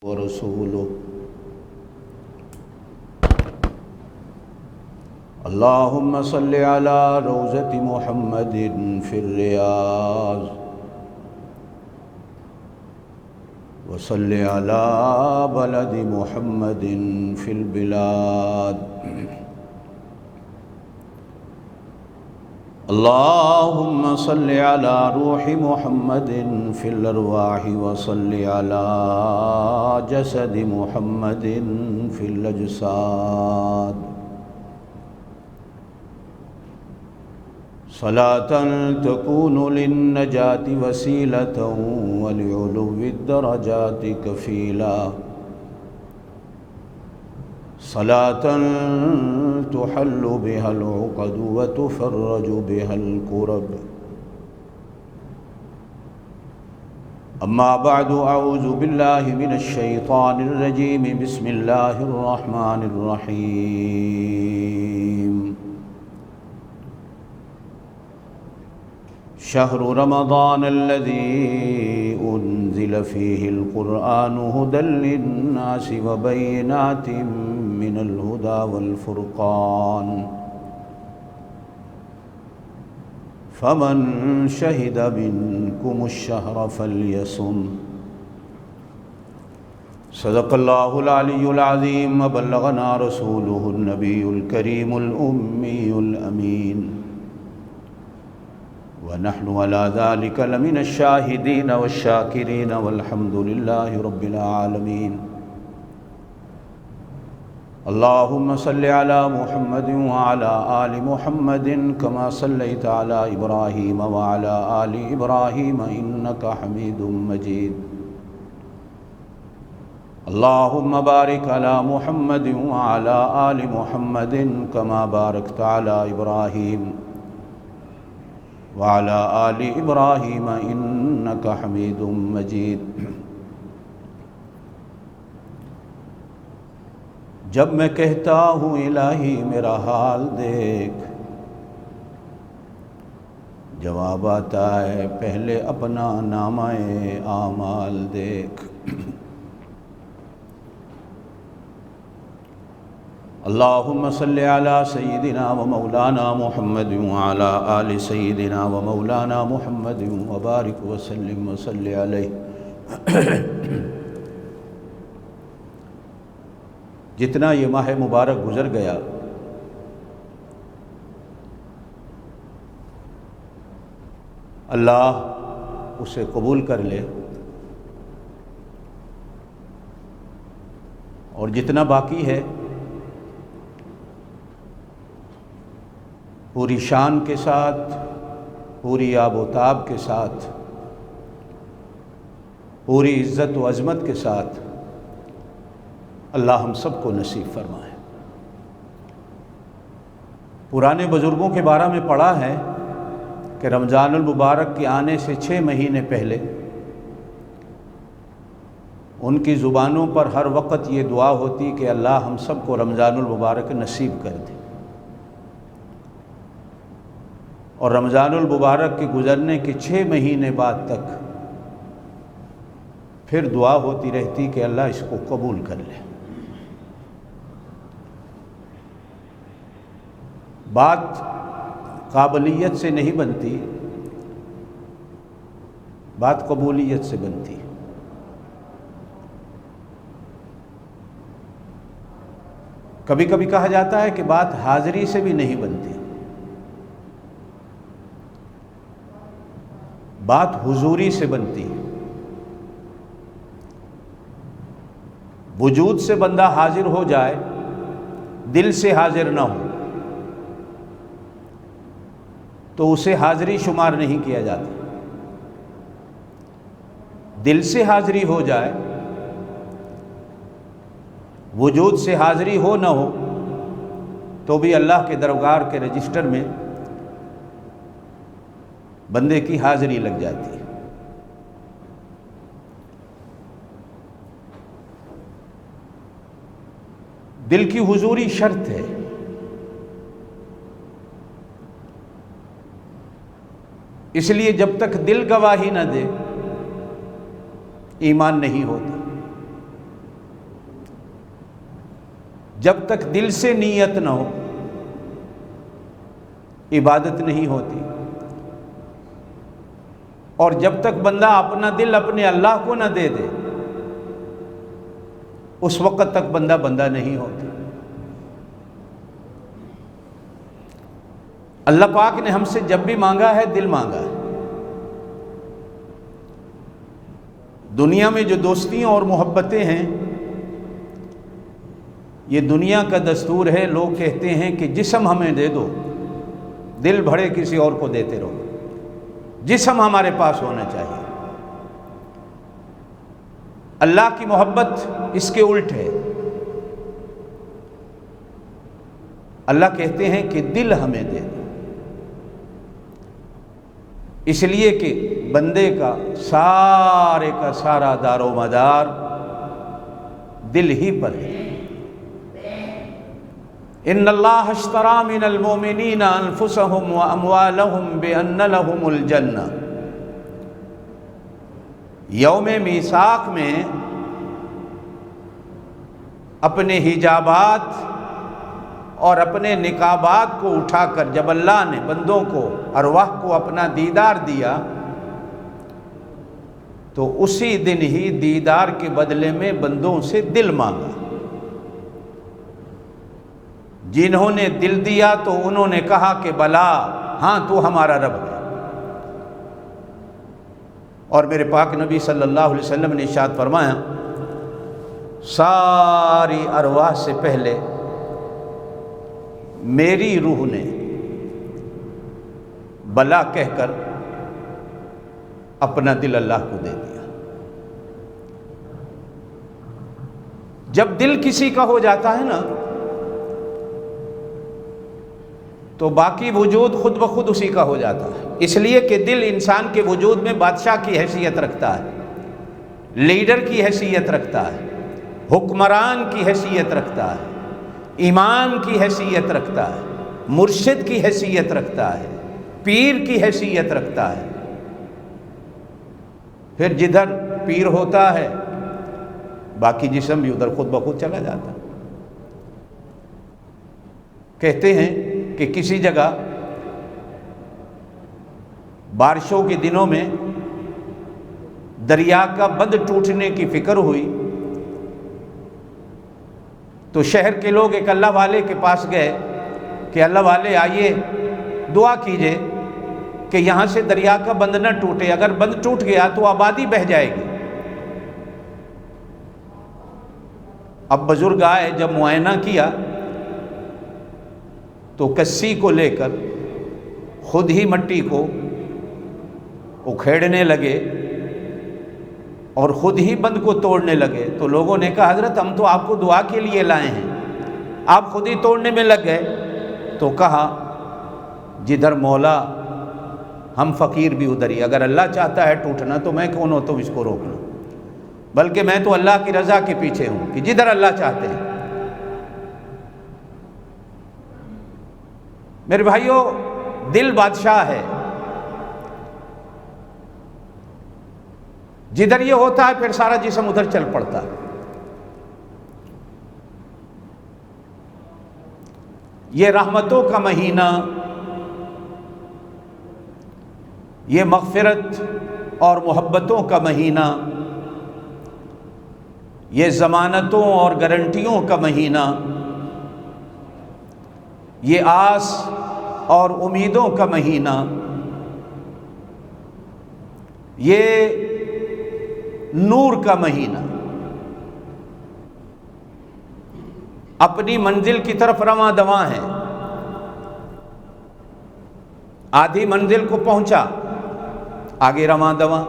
ورسوله اللهم صل على روضة محمد في الرياض وصل على بلد محمد في البلاد اللهم صل على روح محمد في الأرواح وصل على جسد محمد في الأجساد صلاة تكون للنجاة وسيلة ولعلو الدرجات كفيلا صلاة تحل بها العقد وتفرج بها الكرب أما بعد أعوذ بالله من الشيطان الرجيم بسم الله الرحمن الرحيم شهر رمضان الذي أنزل فيه القرآن هدى للناس وبينات من الهدى والفرقان فمن شهد منكم الشهر فليصم صدق الله العلي العظيم وبلغنا رسوله النبي الكريم الأمي الأمين ونحن على ذلك لمن الشاهدين والشاكرين والحمد لله رب العالمين اللهم صل على محمد وعلى آل محمد كما صليت على إبراهيم وعلى آل إبراهيم إنك حميد مجيد اللهم بارك على محمد وعلى آل محمد كما باركت على إبراهيم وعلى آل إبراهيم إنك حميد مجيد جب میں کہتا ہوں الہی میرا حال دیکھ جواب آتا ہے پہلے اپنا نامہ اعمال دیکھ اللهم صل على سيدنا ومولانا محمد وعلى آل سيدنا ومولانا محمد وبارك وسلم وصل عليه جتنا یہ ماہ مبارک گزر گیا اللہ اسے قبول کر لے اور جتنا باقی ہے پوری شان کے ساتھ پوری آب و تاب کے ساتھ پوری عزت و عظمت کے ساتھ اللہ ہم سب کو نصیب فرمائے۔ پرانے بزرگوں کے بارے میں پڑھا ہے کہ رمضان المبارک کے آنے سے 6 مہینے پہلے ان کی زبانوں پر ہر وقت یہ دعا ہوتی کہ اللہ ہم سب کو رمضان المبارک نصیب کر دے، اور رمضان المبارک کے گزرنے کے 6 مہینے بعد تک پھر دعا ہوتی رہتی کہ اللہ اس کو قبول کر لے۔ بات قابلیت سے نہیں بنتی، بات قبولیت سے بنتی۔ کبھی کبھی کہا جاتا ہے کہ بات حاضری سے بھی نہیں بنتی، بات حضوری سے بنتی۔ وجود سے بندہ حاضر ہو جائے، دل سے حاضر نہ ہو تو اسے حاضری شمار نہیں کیا جاتا۔ دل سے حاضری ہو جائے، وجود سے حاضری ہو نہ ہو تو بھی اللہ کے دربار کے رجسٹر میں بندے کی حاضری لگ جاتی ہے۔ دل کی حضوری شرط ہے۔ اس لیے جب تک دل گواہی نہ دے ایمان نہیں ہوتا۔ جب تک دل سے نیت نہ ہو عبادت نہیں ہوتی، اور جب تک بندہ اپنا دل اپنے اللہ کو نہ دے دے اس وقت تک بندہ بندہ نہیں ہوتا۔ اللہ پاک نے ہم سے جب بھی مانگا ہے دل مانگا ہے۔ دنیا میں جو دوستیاں اور محبتیں ہیں یہ دنیا کا دستور ہے، لوگ کہتے ہیں کہ جسم ہمیں دے دو، دل بھرے کسی اور کو دیتے رہو، جسم ہمارے پاس ہونا چاہیے۔ اللہ کی محبت اس کے الٹ ہے، اللہ کہتے ہیں کہ دل ہمیں دے دو، اس لیے کہ بندے کا سارا دار و مدار دل ہی پر ہے۔ ان اللہ اشتری من المؤمنین انفسهم واموالهم بان لهم الجنہ۔ یوم میثاق میں اپنے حجابات اور اپنے نقابات کو اٹھا کر جب اللہ نے بندوں کو ارواح کو اپنا دیدار دیا تو اسی دن ہی دیدار کے بدلے میں بندوں سے دل مانگا۔ جنہوں نے دل دیا تو انہوں نے کہا کہ بلا ہاں تو ہمارا رب ہے۔ اور میرے پاک نبی صلی اللہ علیہ وسلم نے ارشاد فرمایا ساری ارواح سے پہلے میری روح نے بلا کہہ کر اپنا دل اللہ کو دے دیا۔ جب دل کسی کا ہو جاتا ہے نا تو باقی وجود خود بخود اسی کا ہو جاتا ہے، اس لیے کہ دل انسان کے وجود میں بادشاہ کی حیثیت رکھتا ہے، لیڈر کی حیثیت رکھتا ہے، حکمران کی حیثیت رکھتا ہے، امام کی حیثیت رکھتا ہے، مرشد کی حیثیت رکھتا ہے، پیر کی حیثیت رکھتا ہے۔ پھر جدھر پیر ہوتا ہے باقی جسم بھی ادھر خود بخود چلا جاتا ہے۔ کہتے ہیں کہ کسی جگہ بارشوں کے دنوں میں دریا کا بند ٹوٹنے کی فکر ہوئی تو شہر کے لوگ ایک اللہ والے کے پاس گئے کہ اللہ والے آئیے دعا کیجئے کہ یہاں سے دریا کا بند نہ ٹوٹے، اگر بند ٹوٹ گیا تو آبادی بہہ جائے گی۔ اب بزرگ آئے، جب معائنہ کیا تو کسی کو لے کر خود ہی مٹی کو اکھیڑنے لگے اور خود ہی بند کو توڑنے لگے۔ تو لوگوں نے کہا حضرت ہم تو آپ کو دعا کے لیے لائے ہیں، آپ خود ہی توڑنے میں لگ گئے۔ تو کہا جدھر مولا ہم فقیر بھی ادھر ہی، اگر اللہ چاہتا ہے ٹوٹنا تو میں کون ہوتا ہوں اس کو روکنا، بلکہ میں تو اللہ کی رضا کے پیچھے ہوں کہ جدھر اللہ چاہتے ہیں۔ میرے بھائیوں دل بادشاہ ہے، جدھر یہ ہوتا ہے پھر سارا جسم ادھر چل پڑتا ہے۔ یہ رحمتوں کا مہینہ، یہ مغفرت اور محبتوں کا مہینہ، یہ ضمانتوں اور گارنٹیوں کا مہینہ، یہ آس اور امیدوں کا مہینہ، یہ نور کا مہینہ، اپنی منزل کی طرف رواں دواں ہے۔ آدھی منزل کو پہنچا، آگے رواں دواں،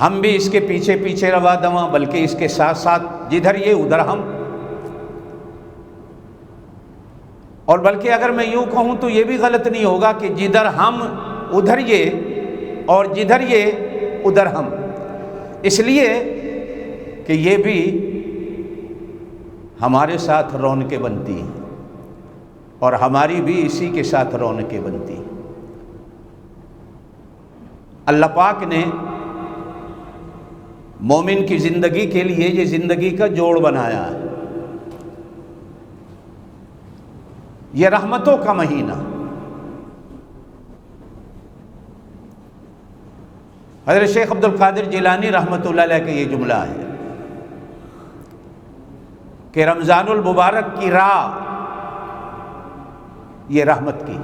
ہم بھی اس کے پیچھے پیچھے رواں دواں، بلکہ اس کے ساتھ ساتھ جدھر یہ ادھر ہم۔ اور بلکہ اگر میں یوں کہوں تو یہ بھی غلط نہیں ہوگا کہ جدھر ہم ادھر یہ اور جدھر یہ ادھر ہم، اس لیے کہ یہ بھی ہمارے ساتھ رونقیں بنتی ہیں اور ہماری بھی اسی کے ساتھ رونقیں بنتی ہیں۔ اللہ پاک نے مومن کی زندگی کے لیے یہ زندگی کا جوڑ بنایا ہے۔ یہ رحمتوں کا مہینہ. حضرت شیخ عبد القادر جیلانی رحمۃ اللہ علیہ کا یہ جملہ ہے کہ رمضان المبارک کی راہ یہ رحمت کی.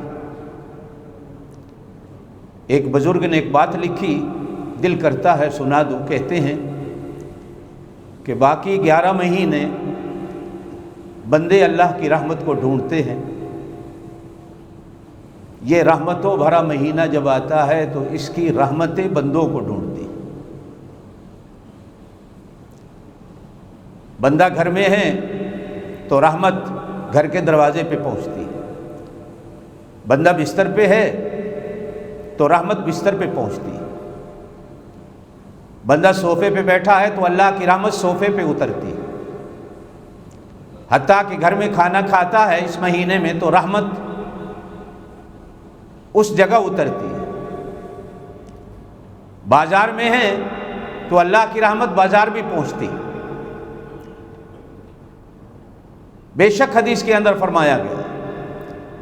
ایک بزرگ نے ایک بات لکھی، دل کرتا ہے سنا دوں. کہتے ہیں کہ باقی 11 مہینے بندے اللہ کی رحمت کو ڈھونڈتے ہیں، یہ رحمتوں بھرا مہینہ جب آتا ہے تو اس کی رحمتیں بندوں کو ڈھونڈتی. بندہ گھر میں ہے تو رحمت گھر کے دروازے پہ پہنچتی ہے، بندہ بستر پہ ہے تو رحمت بستر پہ پہنچتی ہے، بندہ صوفے پہ بیٹھا ہے تو اللہ کی رحمت صوفے پہ اترتی ہے. حتیٰ کہ گھر میں کھانا کھاتا ہے اس مہینے میں تو رحمت اس جگہ اترتی ہے. بازار میں ہے تو اللہ کی رحمت بازار بھی پہنچتی. بے شک حدیث کے اندر فرمایا گیا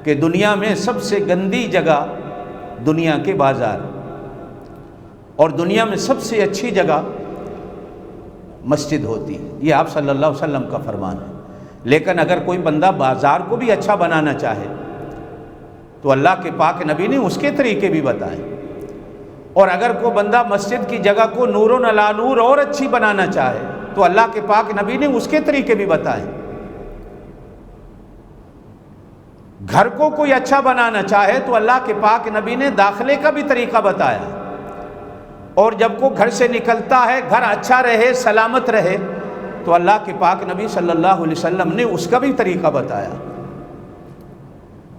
کہ دنیا میں سب سے گندی جگہ دنیا کے بازار، اور دنیا میں سب سے اچھی جگہ مسجد ہوتی ہے. یہ آپ صلی اللہ علیہ وسلم کا فرمان ہے. لیکن اگر کوئی بندہ بازار کو بھی اچھا بنانا چاہے تو اللہ کے پاک نبی نے اس کے طریقے بھی بتائے، اور اگر کوئی بندہ مسجد کی جگہ کو نور علی نور اور اچھی بنانا چاہے تو اللہ کے پاک نبی نے اس کے طریقے بھی بتائے. گھر کو کوئی اچھا بنانا چاہے تو اللہ کے پاک نبی نے داخلے کا بھی طریقہ بتایا، اور جب کوئی گھر سے نکلتا ہے گھر اچھا رہے سلامت رہے تو اللہ کے پاک نبی صلی اللہ علیہ وسلم نے اس کا بھی طریقہ بتایا.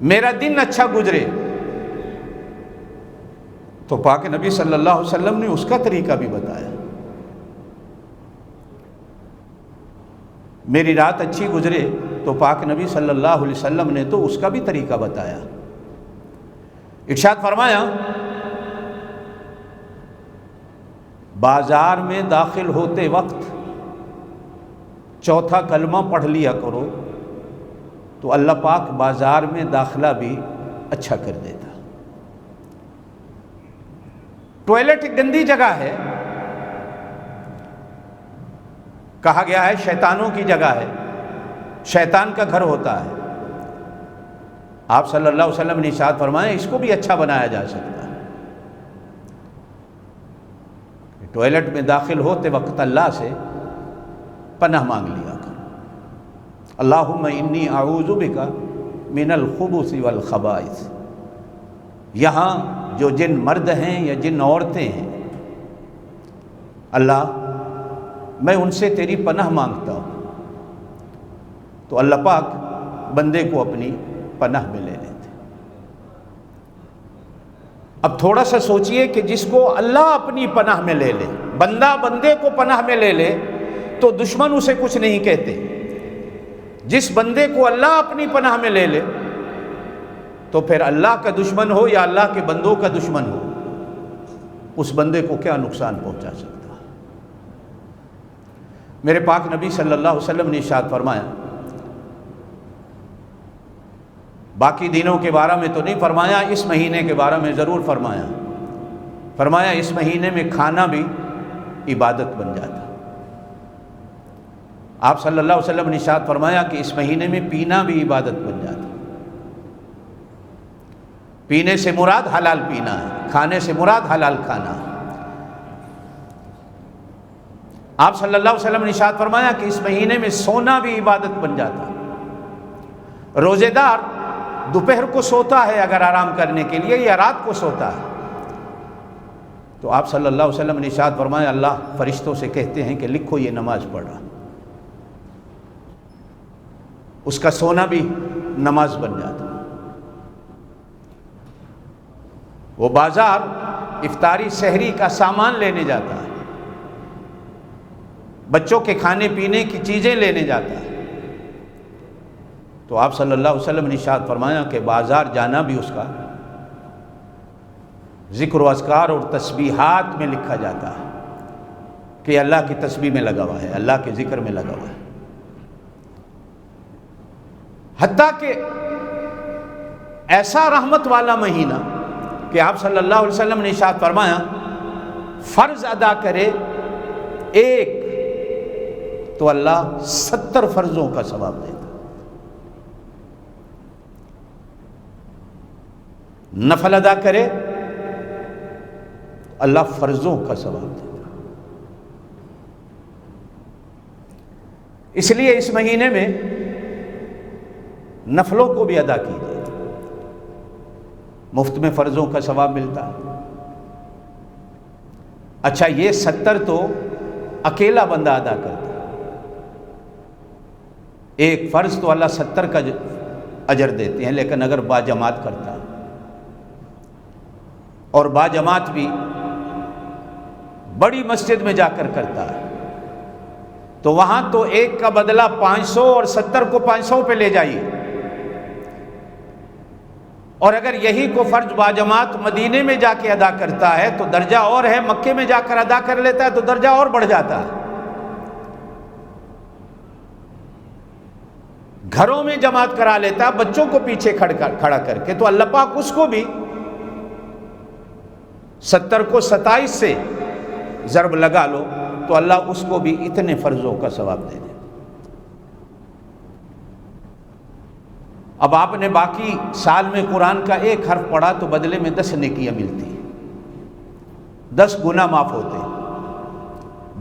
میرا دن اچھا گزرے تو پاک نبی صلی اللہ علیہ وسلم نے اس کا طریقہ بھی بتایا. میری رات اچھی گزرے تو پاک نبی صلی اللہ علیہ وسلم نے تو اس کا بھی طریقہ بتایا. ارشاد فرمایا بازار میں داخل ہوتے وقت چوتھا کلمہ پڑھ لیا کرو تو اللہ پاک بازار میں داخلہ بھی اچھا کر دیتا. ٹوائلٹ ایک گندی جگہ ہے، کہا گیا ہے شیطانوں کی جگہ ہے، شیطان کا گھر ہوتا ہے. آپ صلی اللہ علیہ وسلم نے ارشاد فرمایا اس کو بھی اچھا بنایا جا سکتا ہے. ٹوائلٹ میں داخل ہوتے وقت اللہ سے پناہ مانگ لیا کرو. اللہم انی اعوذ بک من الخبث والخبائث. یہاں جو جن مرد ہیں یا جن عورتیں ہیں اللہ میں ان سے تیری پناہ مانگتا ہوں. تو اللہ پاک بندے کو اپنی پناہ میں لے لیتے. اب تھوڑا سا سوچئے کہ جس کو اللہ اپنی پناہ میں لے لے، بندہ بندے کو پناہ میں لے لے تو دشمن اسے کچھ نہیں کہتے. جس بندے کو اللہ اپنی پناہ میں لے لے تو پھر اللہ کا دشمن ہو یا اللہ کے بندوں کا دشمن ہو اس بندے کو کیا نقصان پہنچا سکتا ہے. میرے پاک نبی صلی اللہ علیہ وسلم نے ارشاد فرمایا، باقی دنوں کے بارے میں تو نہیں فرمایا، اس مہینے کے بارے میں ضرور فرمایا. فرمایا اس مہینے میں کھانا بھی عبادت بن جاتا. آپ صلی اللہ علیہ وسلم نے ارشاد فرمایا کہ اس مہینے میں پینا بھی عبادت بن جاتا. پینے سے مراد حلال پینا ہے، کھانے سے مراد حلال کھانا ہے. آپ صلی اللہ علیہ وسلم نے ارشاد فرمایا کہ اس مہینے میں سونا بھی عبادت بن جاتا. روزے دار دوپہر کو سوتا ہے اگر آرام کرنے کے لیے یا رات کو سوتا ہے تو آپ صلی اللہ علیہ وسلم نے ارشاد فرمایا اللہ فرشتوں سے کہتے ہیں کہ لکھو یہ نماز پڑھ رہا. اس کا سونا بھی نماز بن جاتا. وہ بازار افطاری سحری کا سامان لینے جاتا ہے، بچوں کے کھانے پینے کی چیزیں لینے جاتا ہے تو آپ صلی اللہ علیہ وسلم نے ارشاد فرمایا کہ بازار جانا بھی اس کا ذکر و اذکار اور تسبیحات میں لکھا جاتا ہے کہ اللہ کی تسبیح میں لگا ہوا ہے، اللہ کے ذکر میں لگا ہوا ہے. حتیٰ کہ ایسا رحمت والا مہینہ کہ آپ صلی اللہ علیہ وسلم نے ارشاد فرمایا فرض ادا کرے ایک تو اللہ 70 فرضوں کا ثواب دے گا، نفل ادا کرے اللہ فرضوں کا ثواب دے گا۔ اس لیے اس مہینے میں نفلوں کو بھی ادا کیجیے، مفت میں فرضوں کا ثواب ملتا ہے۔ اچھا یہ 70 تو اکیلا بندہ ادا کرتا ہے، ایک فرض تو اللہ 70 کا اجر دیتے ہیں، لیکن اگر باجماعت کرتا ہے اور باجماعت بھی بڑی مسجد میں جا کر کرتا ہے تو وہاں تو ایک کا بدلہ 500 اور 70 کو 500 پہ لے جائیے، اور اگر یہی کو فرض باجماعت مدینے میں جا کے ادا کرتا ہے تو درجہ اور ہے، مکے میں جا کر ادا کر لیتا ہے تو درجہ اور بڑھ جاتا ہے۔ گھروں میں جماعت کرا لیتا ہے بچوں کو پیچھے کھڑا کر کے، تو اللہ پاک اس کو بھی 70 کو 27 سے ضرب لگا لو تو اللہ اس کو بھی اتنے فرضوں کا ثواب دے دے۔ اب آپ نے باقی سال میں قرآن کا ایک حرف پڑھا تو بدلے میں 10 نیکیاں ملتی، 10 گناہ معاف ہوتے،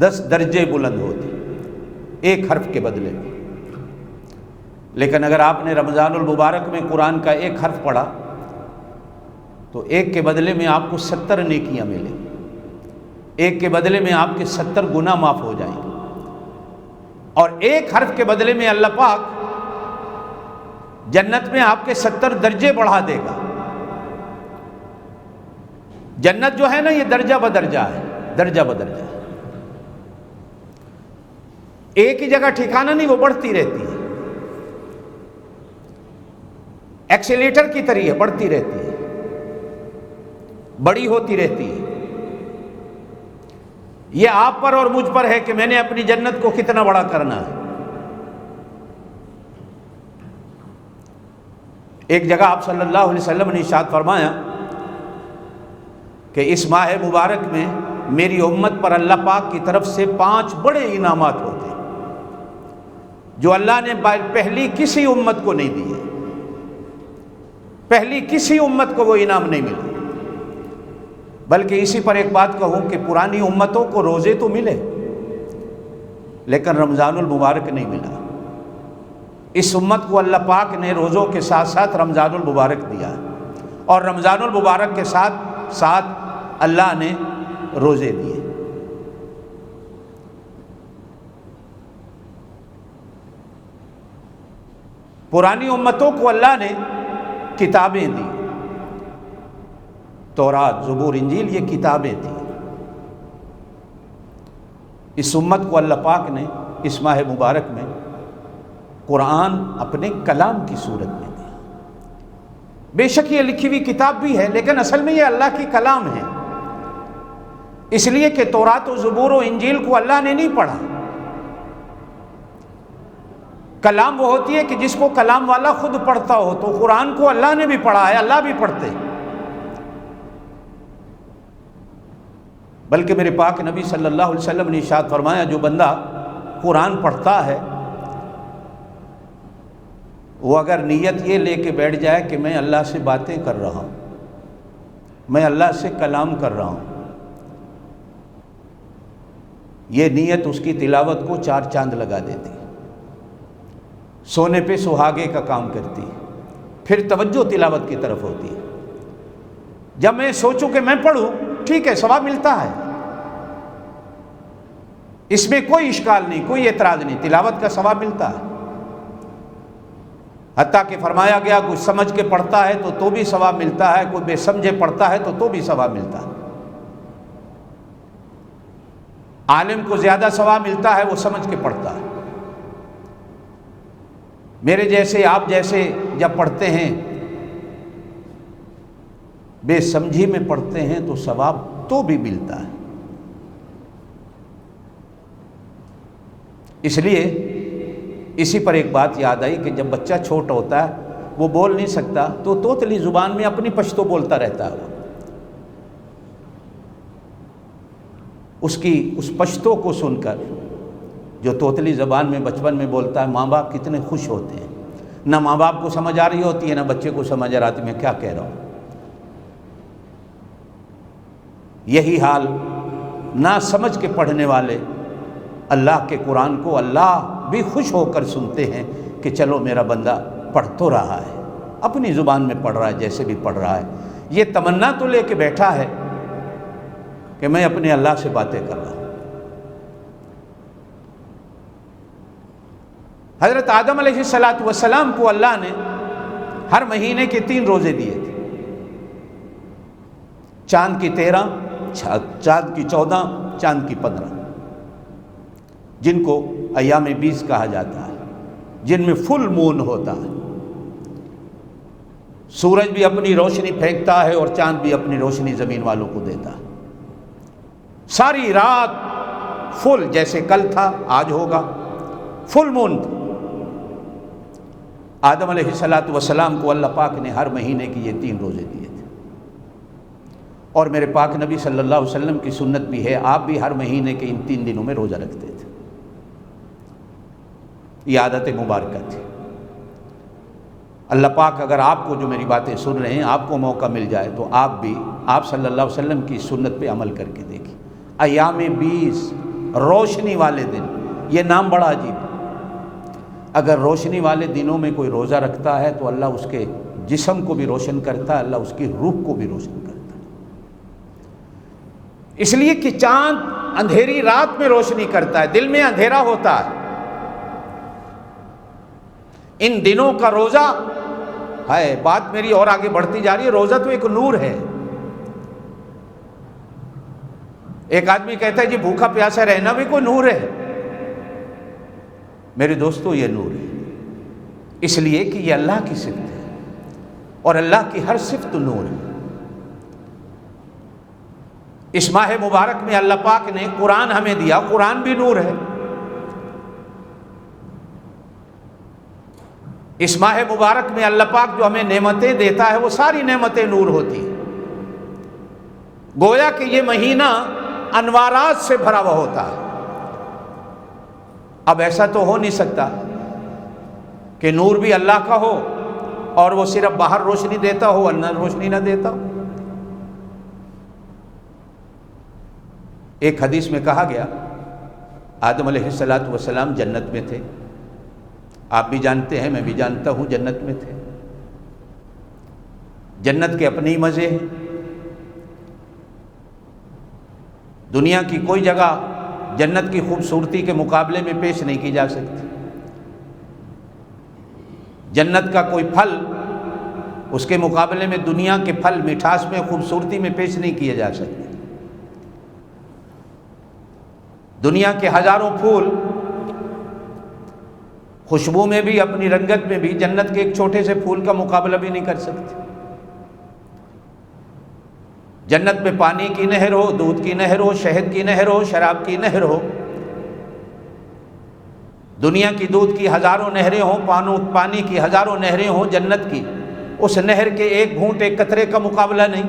10 درجے بلند ہوتے ایک حرف کے بدلے میں۔ لیکن اگر آپ نے رمضان المبارک میں قرآن کا ایک حرف پڑھا تو ایک کے بدلے میں آپ کو 70 نیکیاں ملیں، ایک کے بدلے میں آپ کے 70 گناہ معاف ہو جائیں گے، اور ایک حرف کے بدلے میں اللہ پاک جنت میں آپ کے 70 درجے بڑھا دے گا۔ جنت جو ہے نا یہ درجہ بدرجہ ہے، درجہ بدرجہ ہے، ایک ہی جگہ ٹھکانہ نہیں، وہ بڑھتی رہتی ہے، ایکسیلیٹر کی طرح ہے، بڑھتی رہتی ہے، بڑی ہوتی رہتی ہے۔ یہ آپ پر اور مجھ پر ہے کہ میں نے اپنی جنت کو کتنا بڑا کرنا ہے۔ ایک جگہ آپ صلی اللہ علیہ وسلم نے ارشاد فرمایا کہ اس ماہ مبارک میں میری امت پر اللہ پاک کی طرف سے 5 بڑے انعامات ہوتے ہیں جو اللہ نے پہلی کسی امت کو نہیں دیے، پہلی کسی امت کو وہ انعام نہیں ملے۔ بلکہ اسی پر ایک بات کہوں کہ پرانی امتوں کو روزے تو ملے لیکن رمضان المبارک نہیں ملا، اس امت کو اللہ پاک نے روزوں کے ساتھ ساتھ رمضان المبارک دیا، اور رمضان المبارک کے ساتھ ساتھ اللہ نے روزے دیے۔ پرانی امتوں کو اللہ نے کتابیں دی، تورات، زبور، انجیل، یہ کتابیں تھیں۔ اس امت کو اللہ پاک نے اس ماہ مبارک میں قرآن اپنے کلام کی صورت میں دیا۔ بے شک یہ لکھی ہوئی کتاب بھی ہے لیکن اصل میں یہ اللہ کی کلام ہے، اس لیے کہ تورات و زبور و انجیل کو اللہ نے نہیں پڑھا۔ کلام وہ ہوتی ہے کہ جس کو کلام والا خود پڑھتا ہو، تو قرآن کو اللہ نے بھی پڑھا ہے، اللہ بھی پڑھتے ہیں۔ بلکہ میرے پاک نبی صلی اللہ علیہ وسلم نے ارشاد فرمایا جو بندہ قرآن پڑھتا ہے وہ اگر نیت یہ لے کے بیٹھ جائے کہ میں اللہ سے باتیں کر رہا ہوں، میں اللہ سے کلام کر رہا ہوں، یہ نیت اس کی تلاوت کو 4 چاند لگا دیتی، سونے پہ سہاگے کا کام کرتی، پھر توجہ تلاوت کی طرف ہوتی ہے۔ جب میں سوچوں کہ میں پڑھوں، ٹھیک ہے، ثواب ملتا ہے، اس میں کوئی اشکال نہیں، کوئی اعتراض نہیں، تلاوت کا ثواب ملتا ہے۔ حتیٰ کہ فرمایا گیا کچھ سمجھ کے پڑھتا ہے تو بھی ثواب ملتا ہے، کوئی بے سمجھے پڑھتا ہے تو بھی ثواب ملتا ہے۔ عالم کو زیادہ ثواب ملتا ہے وہ سمجھ کے پڑھتا ہے، میرے جیسے آپ جیسے جب پڑھتے ہیں بے سمجھی میں پڑھتے ہیں تو ثواب تو بھی ملتا ہے۔ اس لیے اسی پر ایک بات یاد آئی کہ جب بچہ چھوٹا ہوتا ہے وہ بول نہیں سکتا تو توتلی زبان میں اپنی پشتو بولتا رہتا ہے. اس پشتو کو سن کر جو توتلی زبان میں بچپن میں بولتا ہے، ماں باپ کتنے خوش ہوتے ہیں. نہ ماں باپ کو سمجھ آ رہی ہوتی ہے، نہ بچے کو سمجھ آ رہی میں کیا کہہ رہا ہوں. یہی حال نہ سمجھ کے پڑھنے والے اللہ کے قرآن کو اللہ بھی خوش ہو کر سنتے ہیں کہ چلو میرا بندہ پڑھ تو رہا ہے، اپنی زبان میں پڑھ رہا ہے، جیسے بھی پڑھ رہا ہے. یہ تمنا تو لے کے بیٹھا ہے کہ میں اپنے اللہ سے باتیں کر رہا ہوں. حضرت آدم علیہ السلام کو اللہ نے ہر مہینے کے 3 روزے دیے تھے. چاند کی 13، چاند کی 14، چاند کی 15، جن کو ایام 20 کہا جاتا ہے، جن میں فل مون ہوتا ہے. سورج بھی اپنی روشنی پھینکتا ہے اور چاند بھی اپنی روشنی زمین والوں کو دیتا ہے. ساری رات فل، جیسے کل تھا آج ہوگا، فل مون تھی. آدم علیہ السلام کو اللہ پاک نے ہر مہینے کی یہ 3 روزے دیے تھے. اور میرے پاک نبی صلی اللہ علیہ وسلم کی سنت بھی ہے، آپ بھی ہر مہینے کے ان 3 دنوں میں روزہ رکھتے تھے. یہ عادت مبارکہ تھی. اللہ پاک اگر آپ کو جو میری باتیں سن رہے ہیں آپ کو موقع مل جائے تو آپ بھی آپ صلی اللہ علیہ وسلم کی سنت پہ عمل کر کے دیکھیں. ایام 20 روشنی والے دن، یہ نام بڑا عجیب ہے. اگر روشنی والے دنوں میں کوئی روزہ رکھتا ہے تو اللہ اس کے جسم کو بھی روشن کرتا ہے، اللہ اس کی روح کو بھی روشن کرتا ہے. اس لیے کہ چاند اندھیری رات میں روشنی کرتا ہے، دل میں اندھیرا ہوتا ہے. ان دنوں کا روزہ ہے. بات میری اور آگے بڑھتی جا رہی ہے. روزہ تو ایک نور ہے. ایک آدمی کہتا ہے جی بھوکا پیاسا رہنا بھی کوئی نور ہے. میرے دوستو یہ نور ہے، اس لیے کہ یہ اللہ کی صفت ہے اور اللہ کی ہر صفت نور ہے. اس ماہ مبارک میں اللہ پاک نے قرآن ہمیں دیا، قرآن بھی نور ہے. اس ماہ مبارک میں اللہ پاک جو ہمیں نعمتیں دیتا ہے وہ ساری نعمتیں نور ہوتی ہیں. گویا کہ یہ مہینہ انوارات سے بھرا ہوا ہوتا ہے. اب ایسا تو ہو نہیں سکتا کہ نور بھی اللہ کا ہو اور وہ صرف باہر روشنی دیتا ہو، اندر روشنی نہ دیتا ہو. ایک حدیث میں کہا گیا آدم علیہ السلام جنت میں تھے. آپ بھی جانتے ہیں، میں بھی جانتا ہوں، جنت میں تھے. جنت کے اپنے ہی مزے ہیں. دنیا کی کوئی جگہ جنت کی خوبصورتی کے مقابلے میں پیش نہیں کی جا سکتی. جنت کا کوئی پھل اس کے مقابلے میں دنیا کے پھل مٹھاس میں، خوبصورتی میں پیش نہیں کیے جا سکتے. دنیا کے ہزاروں پھول خوشبو میں بھی، اپنی رنگت میں بھی، جنت کے ایک چھوٹے سے پھول کا مقابلہ بھی نہیں کر سکتے. جنت میں پانی کی نہر ہو، دودھ کی نہر ہو، شہد کی نہر ہو، شراب کی نہر ہو. دنیا کی دودھ کی ہزاروں نہریں ہوں، پانی کی ہزاروں نہریں ہوں، جنت کی اس نہر کے ایک گھونٹ، ایک قطرے کا مقابلہ نہیں.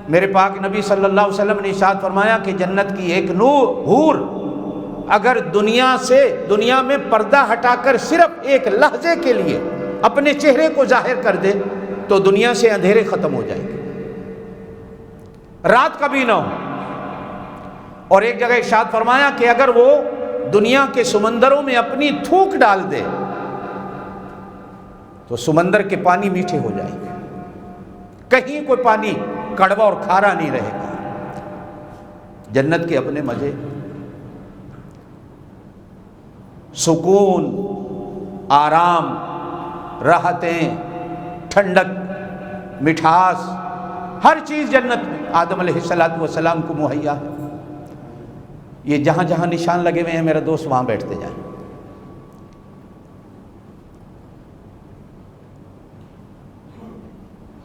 میرے پاک نبی صلی اللہ علیہ وسلم نے ارشاد فرمایا کہ جنت کی ایک حور اگر دنیا میں پردہ ہٹا کر صرف ایک لحظے کے لیے اپنے چہرے کو ظاہر کر دے تو دنیا سے اندھیرے ختم ہو جائیں گے، رات کبھی نہ ہو. اور ایک جگہ ارشاد فرمایا کہ اگر وہ دنیا کے سمندروں میں اپنی تھوک ڈال دے تو سمندر کے پانی میٹھے ہو جائیں گے، کہیں کوئی پانی کڑوا اور کھارا نہیں رہے گا. جنت کے اپنے مزے، سکون، آرام، راحتیں، ٹھنڈک، مٹھاس، ہر چیز جنت میں آدم علیہ السلام کو مہیا ہے. یہ جہاں جہاں نشان لگے ہوئے ہیں میرا دوست وہاں بیٹھتے جائیں.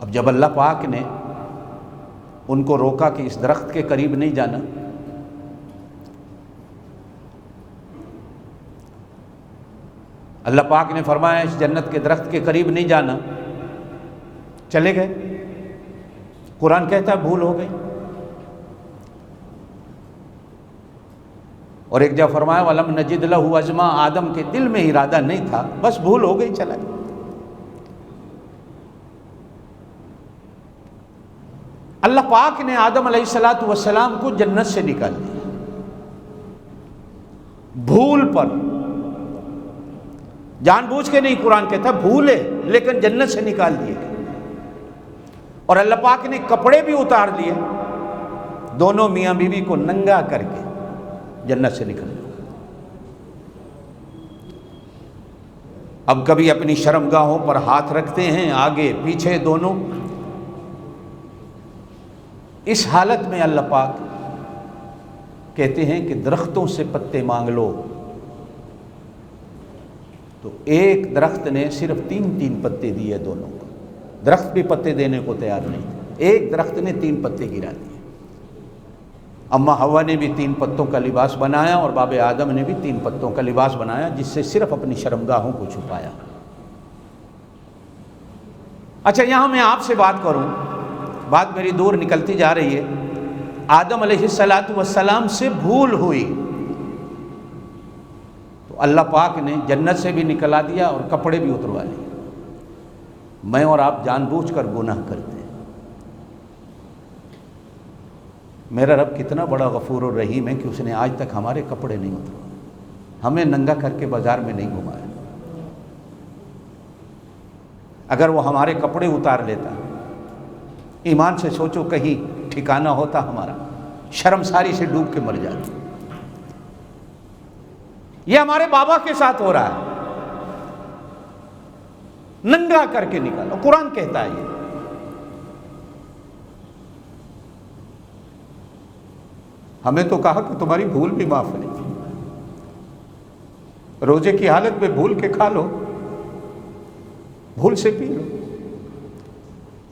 اب جب اللہ پاک نے ان کو روکا کہ اس درخت کے قریب نہیں جانا، اللہ پاک نے فرمایا اس جنت کے درخت کے قریب نہیں جانا، چلے گئے۔ قرآن کہتا ہے بھول ہو گئی۔ اور ایک جگہ فرمایا وَلَمْ نَجِدْ لَهُ عَزْمًا، آدم کے دل میں ارادہ نہیں تھا، بس بھول ہو گئی، چلا گیا۔ اللہ پاک نے آدم علیہ السلام کو جنت سے نکال دیا بھول پر، جان بوجھ کے نہیں، قرآن کہتا ہے بھولے لیکن جنت سے نکال دیے گئے۔ اور اللہ پاک نے کپڑے بھی اتار دیے، دونوں میاں بیوی کو ننگا کر کے جنت سے نکل گئے۔ اب کبھی اپنی شرمگاہوں پر ہاتھ رکھتے ہیں، آگے پیچھے دونوں۔ اس حالت میں اللہ پاک کہتے ہیں کہ درختوں سے پتے مانگ لو، تو ایک درخت نے صرف 3 پتے دیے دونوں کو، درخت بھی پتے دینے کو تیار نہیں تھے، ایک درخت نے 3 پتے گرا دیے۔ اماں حوا نے بھی 3 پتوں کا لباس بنایا اور باب آدم نے بھی 3 پتوں کا لباس بنایا، جس سے صرف اپنی شرمگاہوں کو چھپایا۔ اچھا، یہاں میں آپ سے بات کروں، بات میری دور نکلتی جا رہی ہے۔ آدم علیہ السلام سے بھول ہوئی تو اللہ پاک نے جنت سے بھی نکلا دیا اور کپڑے بھی اتروا لیے۔ میں اور آپ جان بوجھ کر گناہ کرتے ہیں۔ میرا رب کتنا بڑا غفور الرحیم ہے کہ اس نے آج تک ہمارے کپڑے نہیں اتروائے، ہمیں ننگا کر کے بازار میں نہیں گھمایا۔ اگر وہ ہمارے کپڑے اتار لیتا، ایمان سے سوچو کہیں ٹھکانہ ہوتا ہمارا، شرم ساری سے ڈوب کے مر جاتے۔ یہ ہمارے بابا کے ساتھ ہو رہا ہے، ننگا کر کے نکالو، قرآن کہتا ہے یہ۔ ہمیں تو کہا کہ تمہاری بھول بھی معاف ہے، روزے کی حالت میں بھول کے کھا لو، بھول سے پی لو،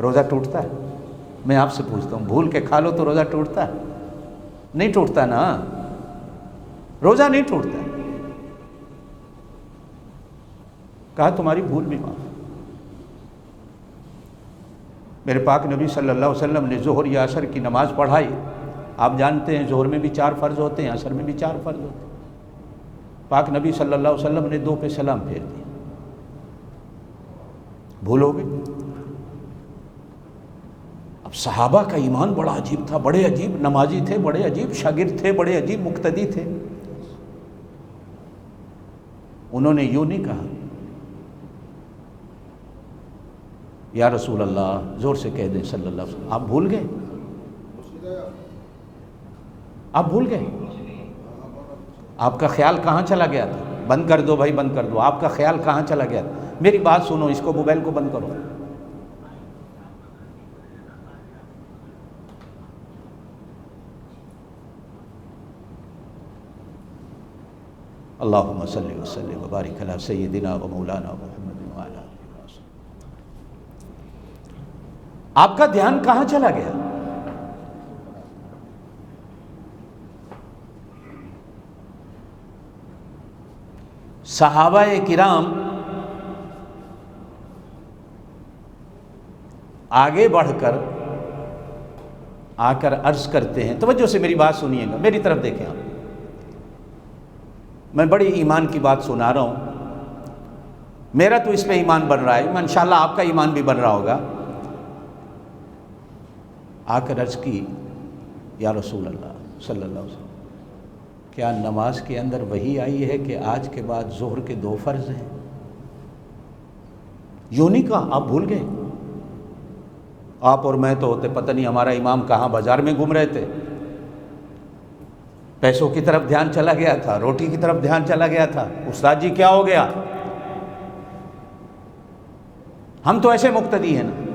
روزہ ٹوٹتا ہے؟ میں آپ سے پوچھتا ہوں، بھول کے کھا لو تو روزہ ٹوٹتا ہے؟ نہیں ٹوٹتا نا، روزہ نہیں ٹوٹتا۔ کہا تمہاری بھول بھی معاف۔ میرے پاک نبی صلی اللہ علیہ وسلم نے ظہر یا عصر کی نماز پڑھائی۔ آپ جانتے ہیں ظہر میں بھی 4 فرض ہوتے ہیں، عصر میں بھی 4 فرض ہوتے ہیں۔ پاک نبی صلی اللہ علیہ وسلم نے 2 پہ سلام پھیر دیا، بھول ہو گئی۔ اب صحابہ کا ایمان بڑا عجیب تھا، بڑے عجیب نمازی تھے، بڑے عجیب شاگرد تھے، بڑے عجیب مقتدی تھے۔ انہوں نے یوں نہیں کہا یا رسول اللہ، زور سے کہہ دیں صلی اللہ علیہ وسلم، آپ بھول گئے، آپ بھول گئے، آپ کا خیال کہاں چلا گیا تھا؟ بند کر دو بھائی، بند کر دو، آپ کا خیال کہاں چلا گیا تھا؟ میری بات سنو، اس کو موبائل کو بند کرو۔ اللہم صلی وسلم وبارک علی سیدنا و مولانا محمد وعلی آلہ وسلم۔ آپ کا دھیان کہاں چلا گیا؟ صحابہ کرام آگے بڑھ کر آ کر عرض کرتے ہیں، توجہ سے میری بات سنیے گا، میری طرف دیکھیں آپ، میں بڑی ایمان کی بات سنا رہا ہوں، میرا تو اس پہ ایمان بن رہا ہے، انشاءاللہ آپ کا ایمان بھی بن رہا ہوگا۔ آ کر عرض کی یا رسول اللہ صلی اللہ علیہ وسلم، کیا نماز کے اندر وہی آئی ہے کہ آج کے بعد ظہر کے 2 فرض ہیں؟ یوں نہیں کہا، آپ بھول گئے؟ آپ اور میں تو ہوتے، پتہ نہیں ہمارا امام کہاں بازار میں گھوم رہے تھے، پیسوں کی طرف دھیان چلا گیا تھا، روٹی کی طرف دھیان چلا گیا تھا، استاد جی کیا ہو گیا؟ ہم تو ایسے مقتدی ہیں نا۔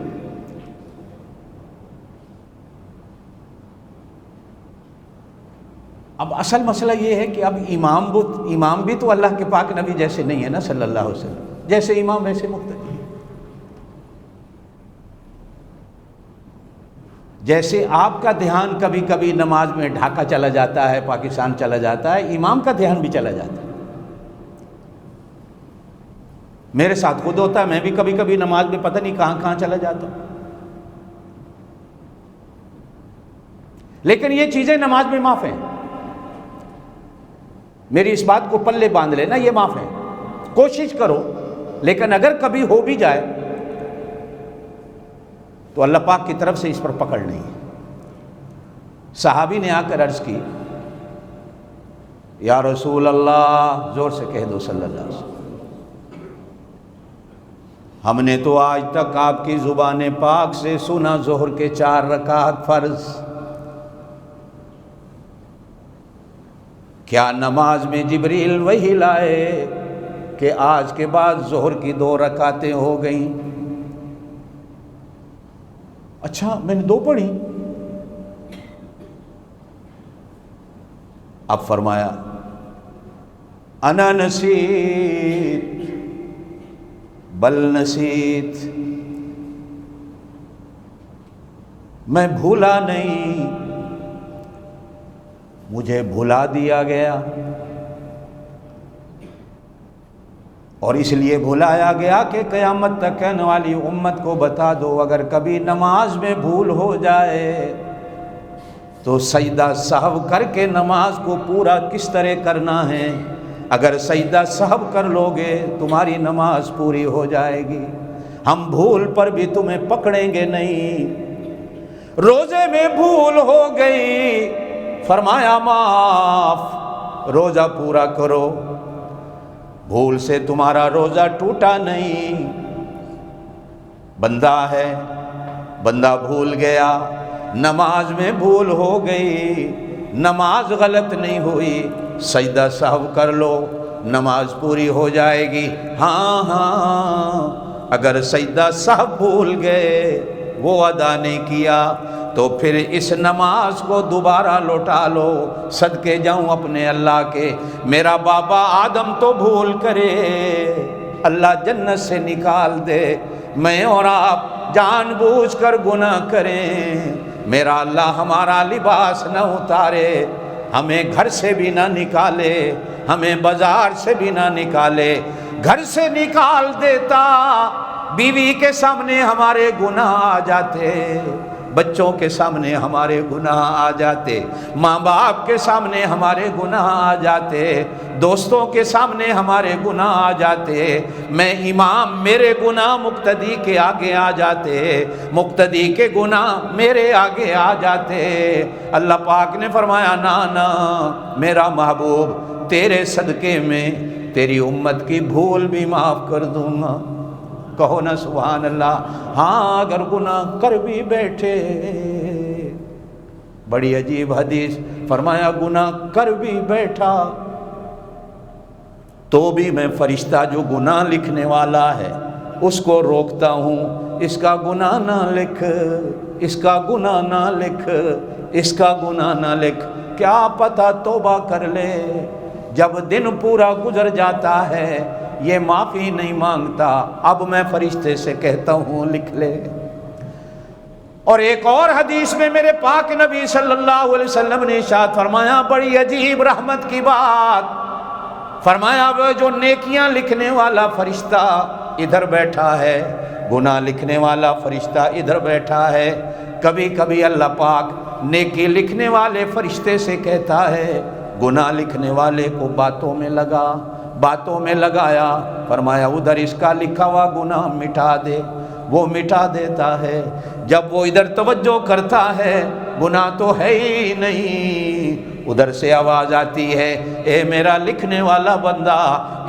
اب اصل مسئلہ یہ ہے کہ اب امام بھی تو اللہ کے پاک نبی جیسے نہیں ہے نا صلی اللہ علیہ وسلم، جیسے امام ویسے مقتدی۔ جیسے آپ کا دھیان کبھی کبھی نماز میں ڈھاکہ چلا جاتا ہے، پاکستان چلا جاتا ہے، امام کا دھیان بھی چلا جاتا ہے۔ میرے ساتھ خود ہوتا ہے، میں بھی کبھی کبھی نماز میں پتہ نہیں کہاں کہاں چلا جاتا ہوں، لیکن یہ چیزیں نماز میں معاف ہیں۔ میری اس بات کو پلے باندھ لینا، یہ معاف ہے، کوشش کرو، لیکن اگر کبھی ہو بھی جائے تو اللہ پاک کی طرف سے اس پر پکڑ نہیں ہے۔ صحابی نے آ کر عرض کی، یا رسول اللہ، زور سے کہہ دو صلی اللہ علیہ وسلم، ہم نے تو آج تک آپ کی زبان پاک سے سنا ظہر کے 4 رکعت فرض، کیا نماز میں جبریل وحی لائے کہ آج کے بعد ظہر کی 2 رکعتیں ہو گئیں؟ اچھا، میں نے 2 پڑھی۔ اب فرمایا، انا نسیت بل نسیت، میں بھولا نہیں، مجھے بھلا دیا گیا، اور اس لیے بھلایا گیا کہ قیامت تک کہنے والی امت کو بتا دو، اگر کبھی نماز میں بھول ہو جائے تو سجدہ سہو کر کے نماز کو پورا کس طرح کرنا ہے، اگر سجدہ سہو کر لوگے تمہاری نماز پوری ہو جائے گی، ہم بھول پر بھی تمہیں پکڑیں گے نہیں۔ روزے میں بھول ہو گئی، فرمایا معاف، روزہ پورا کرو، بھول سے تمہارا روزہ ٹوٹا نہیں۔ بندہ ہے، بندہ بھول گیا، نماز میں بھول ہو گئی، نماز غلط نہیں ہوئی، سجدہ سہو کر لو، نماز پوری ہو جائے گی۔ ہاں ہاں، اگر سجدہ سہو بھول گئے، وہ ادا نہیں کیا، تو پھر اس نماز کو دوبارہ لوٹا لو۔ صدقے جاؤں اپنے اللہ کے، میرا بابا آدم تو بھول کرے اللہ جنت سے نکال دے، میں اور آپ جان بوجھ کر گناہ کریں، میرا اللہ ہمارا لباس نہ اتارے، ہمیں گھر سے بھی نہ نکالے، ہمیں بازار سے بھی نہ نکالے، گھر سے نکال دیتا، بیوی کے سامنے ہمارے گناہ آ جاتے، بچوں کے سامنے ہمارے گناہ آ جاتے، ماں باپ کے سامنے ہمارے گناہ آ جاتے، دوستوں کے سامنے ہمارے گناہ آ جاتے، میں امام، میرے گناہ مقتدی کے آگے آ جاتے، مقتدی کے گناہ میرے آگے آ جاتے۔ اللہ پاک نے فرمایا، نا میرا محبوب، تیرے صدقے میں تیری امت کی بھول بھی معاف کر دوں گا۔ کہو نا سبحان اللہ۔ ہاں، اگر گناہ کر بھی بیٹھے، بڑی عجیب حدیث، فرمایا گناہ کر بھی بیٹھا تو بھی میں فرشتہ جو گناہ لکھنے والا ہے اس کو روکتا ہوں، اس کا گناہ نہ لکھ، اس کا گناہ نہ لکھ، اس کا گناہ نہ لکھ، کیا پتہ توبہ کر لے، جب دن پورا گزر جاتا ہے یہ معافی نہیں مانگتا، اب میں فرشتے سے کہتا ہوں لکھ لے۔ اور ایک اور حدیث میں میرے پاک نبی صلی اللہ علیہ وسلم نے ارشاد فرمایا، بڑی عجیب رحمت کی بات، فرمایا وہ جو نیکیاں لکھنے والا فرشتہ ادھر بیٹھا ہے، گناہ لکھنے والا فرشتہ ادھر بیٹھا ہے، کبھی کبھی اللہ پاک نیکی لکھنے والے فرشتے سے کہتا ہے گناہ لکھنے والے کو باتوں میں لگا، باتوں میں لگایا، فرمایا ادھر اس کا لکھا ہوا گناہ مٹا دے، وہ مٹا دیتا ہے۔ جب وہ ادھر توجہ کرتا ہے، گناہ تو ہے ہی نہیں، ادھر سے آواز آتی ہے، اے میرا لکھنے والا بندہ،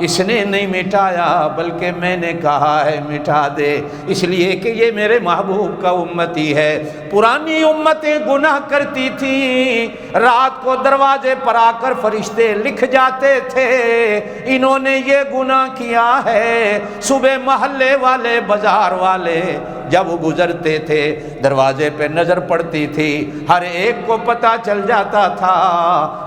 اس نے نہیں مٹایا بلکہ میں نے کہا ہے مٹا دے، اس لیے کہ یہ میرے محبوب کا امتی ہے۔ پرانی امتیں گناہ کرتی تھیں، رات کو دروازے پر آ کر فرشتے لکھ جاتے تھے انہوں نے یہ گناہ کیا ہے، صبح محلے والے، بازار والے جب گزرتے تھے دروازے پہ نظر پڑتی تھی، ہر ایک کو پتہ چل جاتا تھا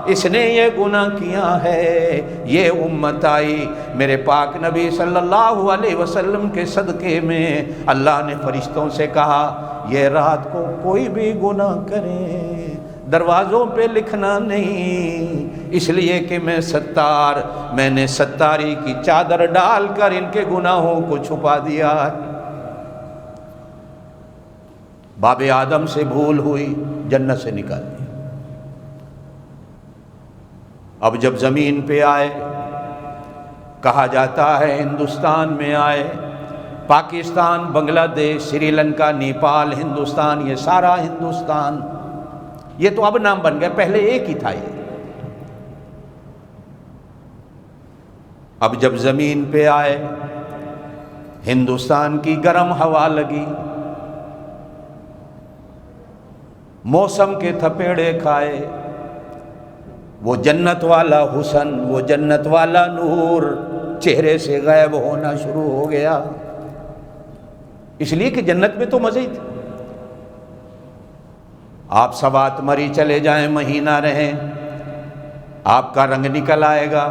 اس نے یہ گناہ کیا ہے۔ یہ امت آئی، میرے پاک نبی صلی اللہ علیہ وسلم کے صدقے میں اللہ نے فرشتوں سے کہا، یہ رات کو کوئی بھی گناہ کرے دروازوں پہ لکھنا نہیں، اس لیے کہ میں نے ستاری کی چادر ڈال کر ان کے گناہوں کو چھپا دیا ہے۔ باب آدم سے بھول ہوئی، جنت سے نکال دیا۔ اب جب زمین پہ آئے، کہا جاتا ہے ہندوستان میں آئے، پاکستان، بنگلہ دیش، سری لنکا، نیپال، ہندوستان، یہ سارا ہندوستان، یہ تو اب نام بن گیا، پہلے ایک ہی تھا یہ۔ اب جب زمین پہ آئے، ہندوستان کی گرم ہوا لگی، موسم کے تھپیڑے کھائے، وہ جنت والا حسن، وہ جنت والا نور چہرے سے غائب ہونا شروع ہو گیا، اس لیے کہ جنت میں تو مزے ہی تھے۔ آپ سوات مری چلے جائیں، مہینہ رہیں، آپ کا رنگ نکل آئے گا،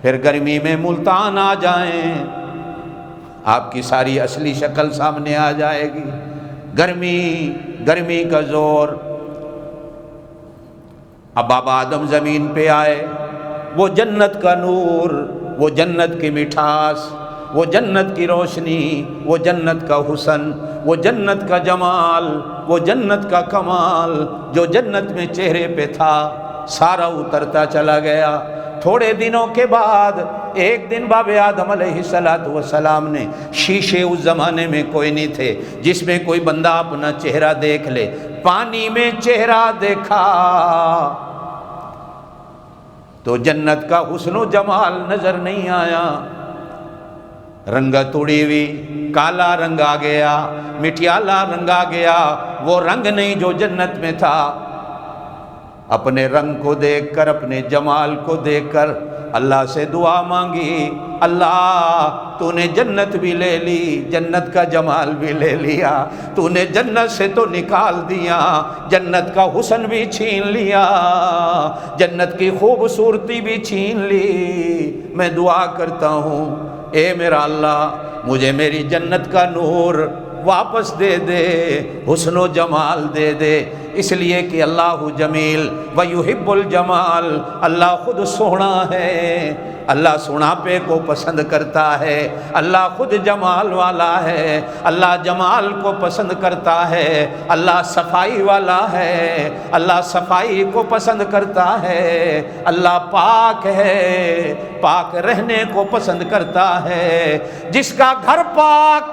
پھر گرمی میں ملتان آ جائیں، آپ کی ساری اصلی شکل سامنے آ جائے گی۔ گرمی کا زور۔ اب بابا آدم زمین پہ آئے، وہ جنت کا نور، وہ جنت کی مٹھاس، وہ جنت کی روشنی، وہ جنت کا حسن، وہ جنت کا جمال، وہ جنت کا کمال جو جنت میں چہرے پہ تھا، سارا اترتا چلا گیا۔ تھوڑے دنوں کے بعد ایک دن باب آدم علیہ السلام نے، شیشے اس زمانے میں کوئی نہیں تھے جس میں کوئی بندہ اپنا چہرہ دیکھ لے، پانی میں چہرہ دیکھا تو جنت کا حسن و جمال نظر نہیں آیا، رنگت اڑی ہوئی، کالا رنگ آ گیا، مٹیالا رنگ آ گیا، وہ رنگ نہیں جو جنت میں تھا۔ اپنے رنگ کو دیکھ کر، اپنے جمال کو دیکھ کر اللہ سے دعا مانگی، اللہ تو نے جنت بھی لے لی، جنت کا جمال بھی لے لیا، تو نے جنت سے تو نکال دیا، جنت کا حسن بھی چھین لیا، جنت کی خوبصورتی بھی چھین لی۔ میں دعا کرتا ہوں، اے میرا اللہ، مجھے میری جنت کا نور واپس دے دے، حسن و جمال دے دے، اس لیے کہ اللہ جمیل ویحب الجمال، اللہ خود سونا ہے، اللہ سوناپے کو پسند کرتا ہے، اللہ خود جمال والا ہے، اللہ جمال کو پسند کرتا ہے، اللہ صفائی والا ہے، اللہ صفائی کو پسند کرتا ہے، اللہ پاک ہے، پاک رہنے کو پسند کرتا ہے۔ جس کا گھر پاک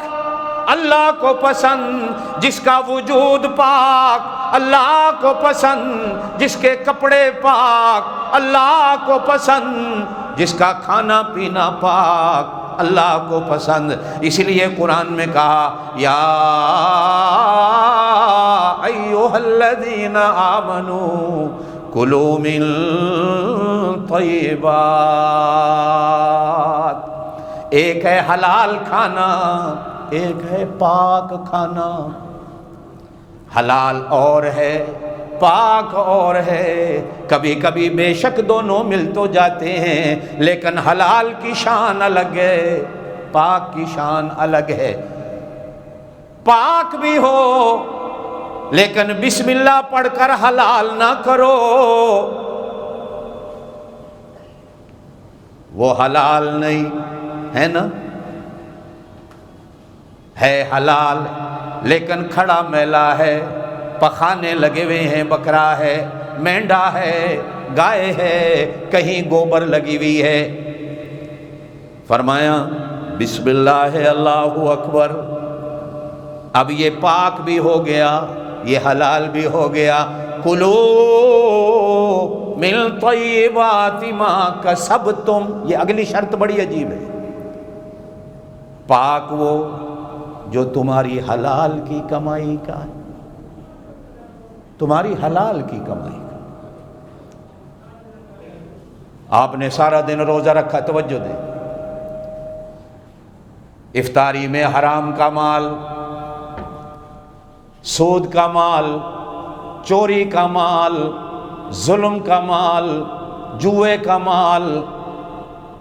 اللہ کو پسند، جس کا وجود پاک اللہ کو پسند، جس کے کپڑے پاک اللہ کو پسند، جس کا کھانا پینا پاک اللہ کو پسند۔ اس لیے قرآن میں کہا، یا ایھا الذین آمنوا کلوا من طیبات، ایک ہے حلال کھانا، ایک ہے پاک کھانا۔ حلال اور ہے، پاک اور ہے، کبھی کبھی بے شک دونوں مل تو جاتے ہیں، لیکن حلال کی شان الگ ہے، پاک کی شان الگ ہے۔ پاک بھی ہو لیکن بسم اللہ پڑھ کر حلال نہ کرو، وہ حلال نہیں ہے نا، ہے حلال لیکن کھڑا میلا ہے، پخانے لگے ہوئے ہیں، بکرا ہے، مینڈا ہے، گائے ہے، کہیں گوبر لگی ہوئی ہے۔ فرمایا بسم اللہ اللہ اکبر، اب یہ پاک بھی ہو گیا، یہ حلال بھی ہو گیا۔ کلو من طیبات ما کسبتم، یہ اگلی شرط بڑی عجیب ہے، پاک وہ جو تمہاری حلال کی کمائی کا ہے، تمہاری حلال کی کمائی کا۔ آپ نے سارا دن روزہ رکھا، توجہ دیں، افطاری میں حرام کا مال، سود کا مال، چوری کا مال، ظلم کا مال، جوئے کا مال،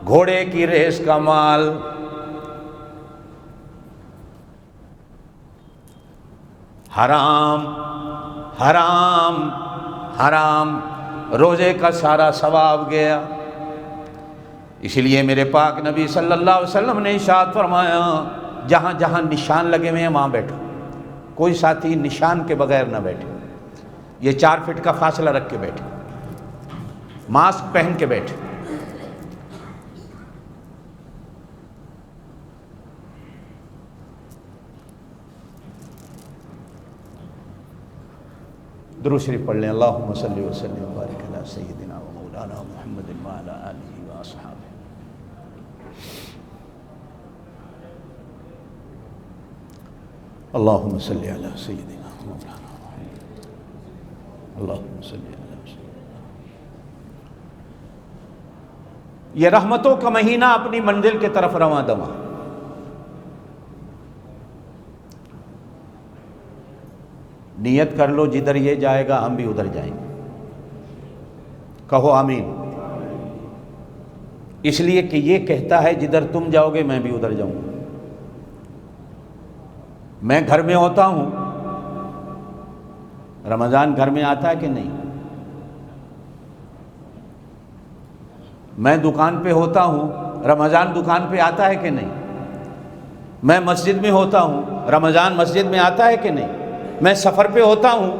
گھوڑے کی ریس کا مال، حرام حرام حرام، روزے کا سارا ثواب گیا۔ اس لیے میرے پاک نبی صلی اللہ علیہ وسلم نے ارشاد فرمایا جہاں جہاں نشان لگے ہوئے ہیں وہاں بیٹھو، کوئی ساتھی نشان کے بغیر نہ بیٹھے، یہ 4 فٹ کا فاصلہ رکھ کے بیٹھے، ماسک پہن کے بیٹھے۔ درود شریف پڑھ لیں، اللہم صلی وسلم وبارک علی سیدنا و مولانا محمد وعلی آلہ و اصحابہ۔ اللہم صلی علی سیدنا و مولانا محمد، اللہم صلی علی سیدنا۔ یہ رحمتوں کا مہینہ اپنی منزل کی طرف رواں دواں۔ نیت کر لو جدھر یہ جائے گا ہم بھی ادھر جائیں گے، کہو آمین۔ اس لیے کہ یہ کہتا ہے جدھر تم جاؤ گے میں بھی ادھر جاؤں گا۔ میں گھر میں ہوتا ہوں، رمضان گھر میں آتا ہے کہ نہیں؟ میں دکان پہ ہوتا ہوں، رمضان دکان پہ آتا ہے کہ نہیں؟ میں مسجد میں ہوتا ہوں، رمضان مسجد میں آتا ہے کہ نہیں؟ میں سفر پہ ہوتا ہوں،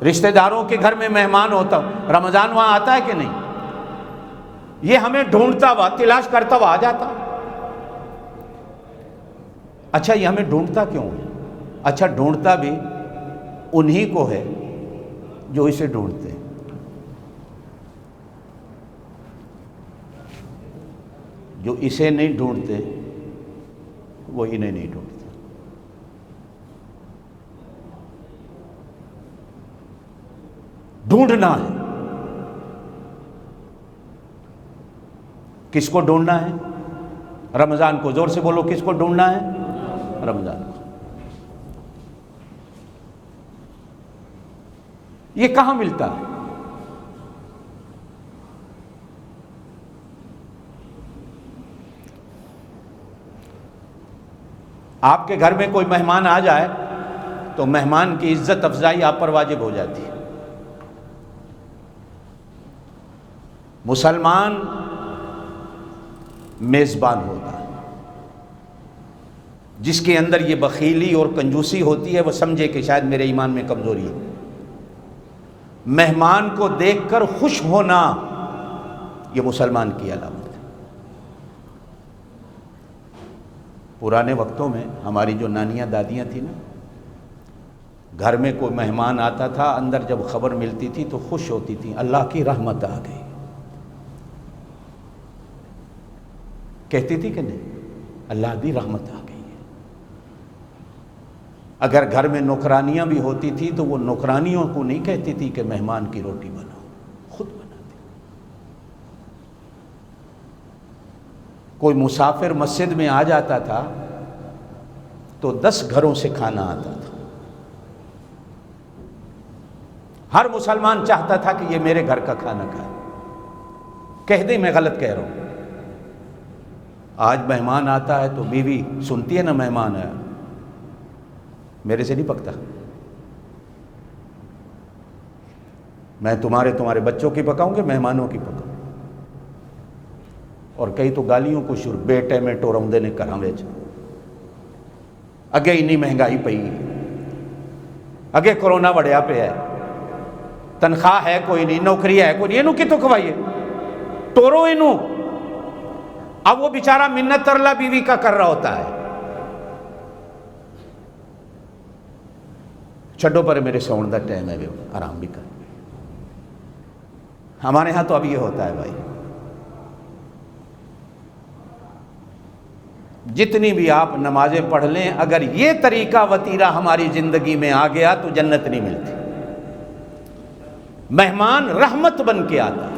رشتہ داروں کے گھر میں مہمان ہوتا ہوں، رمضان وہاں آتا ہے کہ نہیں؟ یہ ہمیں ڈھونڈتا ہوا، تلاش کرتا ہوا آ جاتا۔ اچھا یہ ہمیں ڈھونڈتا کیوں ہے؟ اچھا ڈھونڈتا بھی انہی کو ہے جو اسے ڈھونڈتے ہیں۔ جو اسے نہیں ڈھونڈتے وہ انہیں نہیں ڈھونڈتے۔ ڈھونڈنا ہے، کس کو ڈھونڈنا ہے؟ رمضان کو۔ زور سے بولو، کس کو ڈھونڈنا ہے؟ رمضان کو۔ یہ کہاں ملتا ہے؟ آپ کے گھر میں کوئی مہمان آ جائے تو مہمان کی عزت افزائی آپ پر واجب ہو جاتی ہے۔ مسلمان میزبان ہوتا ہے، جس کے اندر یہ بخیلی اور کنجوسی ہوتی ہے وہ سمجھے کہ شاید میرے ایمان میں کمزوری ہے۔ مہمان کو دیکھ کر خوش ہونا یہ مسلمان کی علامت ہے۔ پرانے وقتوں میں ہماری جو نانیاں دادیاں تھیں نا، گھر میں کوئی مہمان آتا تھا، اندر جب خبر ملتی تھی تو خوش ہوتی تھی، اللہ کی رحمت آ گئی۔ کہتی تھی کہ نہیں؟ اللہ دی رحمت آ گئی ہے۔ اگر گھر میں نوکرانیاں بھی ہوتی تھی تو وہ نوکرانیوں کو نہیں کہتی تھی کہ مہمان کی روٹی بناؤ، خود بناتی۔ کوئی مسافر مسجد میں آ جاتا تھا تو 10 گھروں سے کھانا آتا تھا۔ ہر مسلمان چاہتا تھا کہ یہ میرے گھر کا کھانا کھائے۔ کہہ دیں میں غلط کہہ رہا ہوں؟ آج مہمان آتا ہے تو بیوی سنتی ہے نا، مہمان آیا میرے سے نہیں پکتا، میں تمہارے بچوں کی پکاؤں گے، مہمانوں کی پکاؤں۔ اور کئی تو گالیوں کو شروع، بیٹے میں ٹوراؤندے نے کراں وچ، اگے اتنی مہنگائی پئی، اگے کرونا بڑھیا پہ ہے، تنخواہ ہے کوئی نہیں، نوکری ہے کوئی نہیں، اینوں کتوں کھوائیے، ٹورو اینوں۔ اب وہ بیچارہ منت ترلا بیوی کا کر رہا ہوتا ہے، چھڈو پر میرے سون دا ٹائم ہے، آرام بھی کر۔ ہمارے ہاں تو اب یہ ہوتا ہے بھائی، جتنی بھی آپ نمازیں پڑھ لیں، اگر یہ طریقہ وتیرہ ہماری زندگی میں آ گیا تو جنت نہیں ملتی۔ مہمان رحمت بن کے آتا ہے۔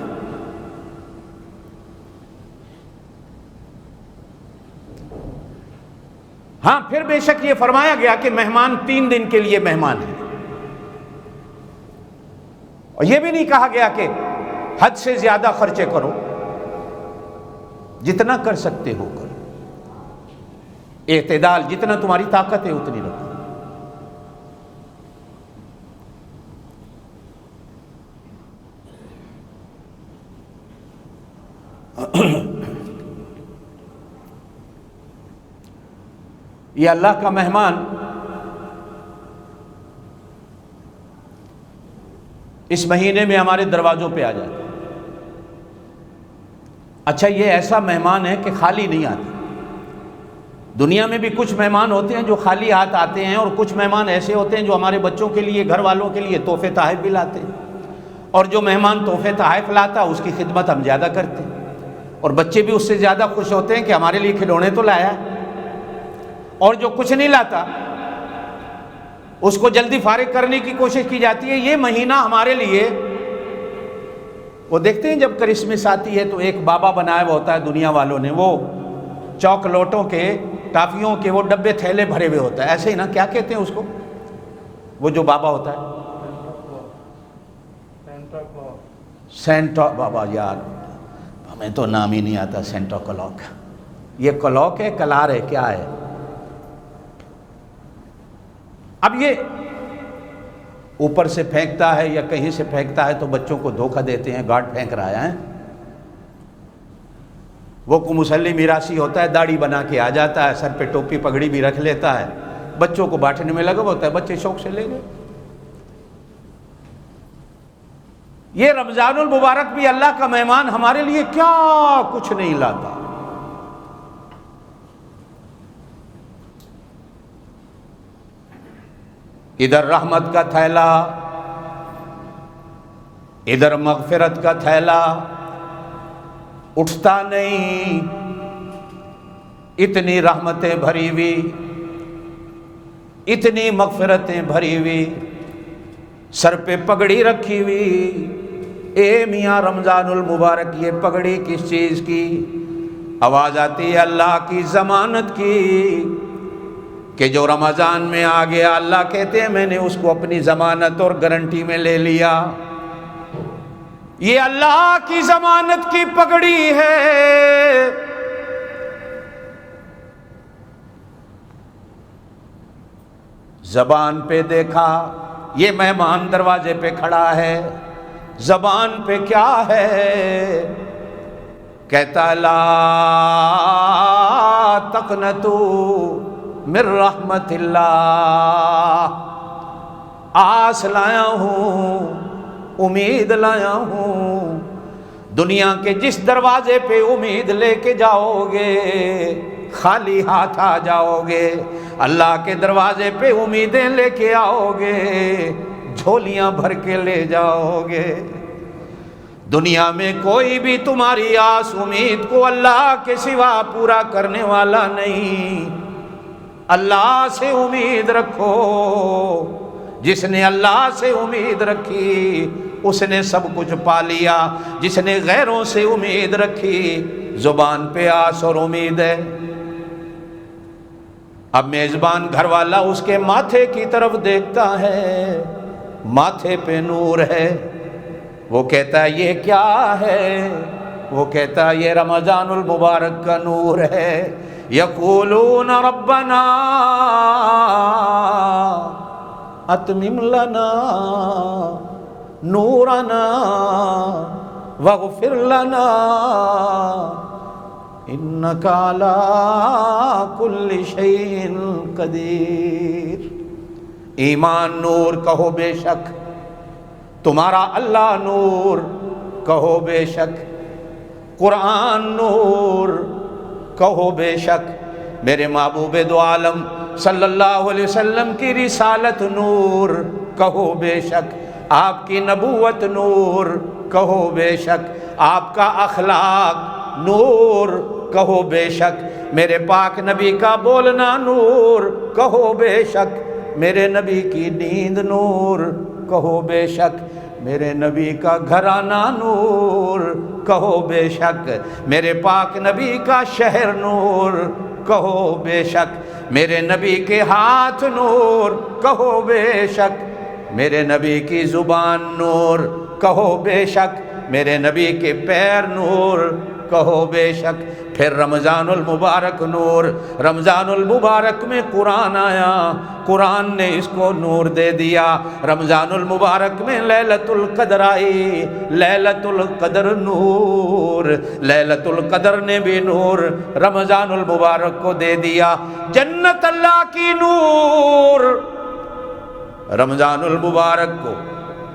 ہاں پھر بے شک یہ فرمایا گیا کہ مہمان 3 دن کے لیے مہمان ہے، اور یہ بھی نہیں کہا گیا کہ حد سے زیادہ خرچے کرو، جتنا کر سکتے ہو کرو، اعتدال، جتنا تمہاری طاقت ہے اتنی رکھو۔ یہ اللہ کا مہمان اس مہینے میں ہمارے دروازوں پہ آ جاتا ہے۔ اچھا، یہ ایسا مہمان ہے کہ خالی نہیں آتا۔ دنیا میں بھی کچھ مہمان ہوتے ہیں جو خالی ہاتھ آتے ہیں، اور کچھ مہمان ایسے ہوتے ہیں جو ہمارے بچوں کے لیے، گھر والوں کے لیے تحفے تحائف بھی لاتے ہیں، اور جو مہمان تحفے تحائف لاتا اس کی خدمت ہم زیادہ کرتے ہیں، اور بچے بھی اس سے زیادہ خوش ہوتے ہیں کہ ہمارے لیے کھلونے تو لایا ہے۔ اور جو کچھ نہیں لاتا اس کو جلدی فارغ کرنے کی کوشش کی جاتی ہے۔ یہ مہینہ ہمارے لیے، وہ دیکھتے ہیں جب کرسمس آتی ہے تو ایک بابا بنایا ہوا ہوتا ہے دنیا والوں نے، وہ چاکلیٹوں کے، ٹافیوں کے وہ ڈبے تھیلے بھرے ہوئے ہوتا ہے، ایسے ہی نا، کیا کہتے ہیں اس کو، وہ جو بابا ہوتا ہے، سینٹا بابا، یار ہمیں تو نام ہی نہیں آتا سینٹا کلوک۔ یہ کلوک ہے، کلار ہے، کیا ہے؟ اب یہ اوپر سے پھینکتا ہے یا کہیں سے پھینکتا ہے تو بچوں کو دھوکہ دیتے ہیں، گارڈ پھینک رہا ہے۔ وہ کو مسلم میراثی ہوتا ہے، داڑھی بنا کے آ جاتا ہے، سر پہ ٹوپی پگڑی بھی رکھ لیتا ہے، بچوں کو بانٹنے میں لگا ہوتا ہے، بچے شوق سے لے گئے۔ یہ رمضان المبارک بھی اللہ کا مہمان ہمارے لیے کیا کچھ نہیں لاتا۔ ادھر رحمت کا تھیلا، ادھر مغفرت کا تھیلا، اٹھتا نہیں، اتنی رحمتیں بھری ہوئی، اتنی مغفرتیں بھری ہوئی، سر پہ پگڑی رکھی ہوئی۔ اے میاں رمضان المبارک، یہ پگڑی کس چیز کی؟ آواز آتی ہے اللہ کی ضمانت کی، کہ جو رمضان میں آ گیا، اللہ کہتے ہیں میں نے اس کو اپنی ضمانت اور گارنٹی میں لے لیا۔ یہ اللہ کی ضمانت کی پگڑی ہے۔ زبان پہ دیکھا، یہ مہمان دروازے پہ کھڑا ہے، زبان پہ کیا ہے؟ کہتا لا تقنطوا من رحمت اللہ، آس لایا ہوں، امید لایا ہوں۔ دنیا کے جس دروازے پہ امید لے کے جاؤ گے خالی ہاتھ آ جاؤ گے، اللہ کے دروازے پہ امیدیں لے کے آؤ گے جھولیاں بھر کے لے جاؤ گے۔ دنیا میں کوئی بھی تمہاری آس امید کو اللہ کے سوا پورا کرنے والا نہیں۔ اللہ سے امید رکھو، جس نے اللہ سے امید رکھی اس نے سب کچھ پا لیا، جس نے غیروں سے امید رکھی زبان پہ آس اور امید ہے۔ اب میزبان گھر والا اس کے ماتھے کی طرف دیکھتا ہے، ماتھے پہ نور ہے، وہ کہتا ہے یہ کیا ہے؟ وہ کہتا ہے یہ رمضان المبارک کا نور ہے۔ یقولون ربنا اتمم لنا نورنا واغفر لنا انک علی کل شیء قدیر۔ ایمان نور کہو بے شک، تمہارا اللہ نور کہو بے شک، قرآن نور کہو بے شک، میرے محبوب دو عالم صلی اللہ علیہ وسلم کی رسالت نور کہو بے شک، آپ کی نبوت نور کہو بے شک، آپ کا اخلاق نور کہو بے شک، میرے پاک نبی کا بولنا نور کہو بے شک، میرے نبی کی نیند نور کہو بے شک، میرے نبی کا گھرانہ نور کہو بے شک، میرے پاک نبی کا شہر نور کہو بے شک، میرے نبی کے ہاتھ نور کہو بے شک، میرے نبی کی زبان نور کہو بے شک، میرے نبی کے پیر نور کہو بے شک، پھر رمضان المبارک نور، رمضان المبارک میں قرآن آیا، قرآن نے اس کو نور دے دیا۔ رمضان المبارک میں لیلۃ القدر آئی، لیلۃ القدر نور، لیلۃ القدر نے بھی نور رمضان المبارک کو دے دیا۔ جنت اللہ کی نور، رمضان المبارک کو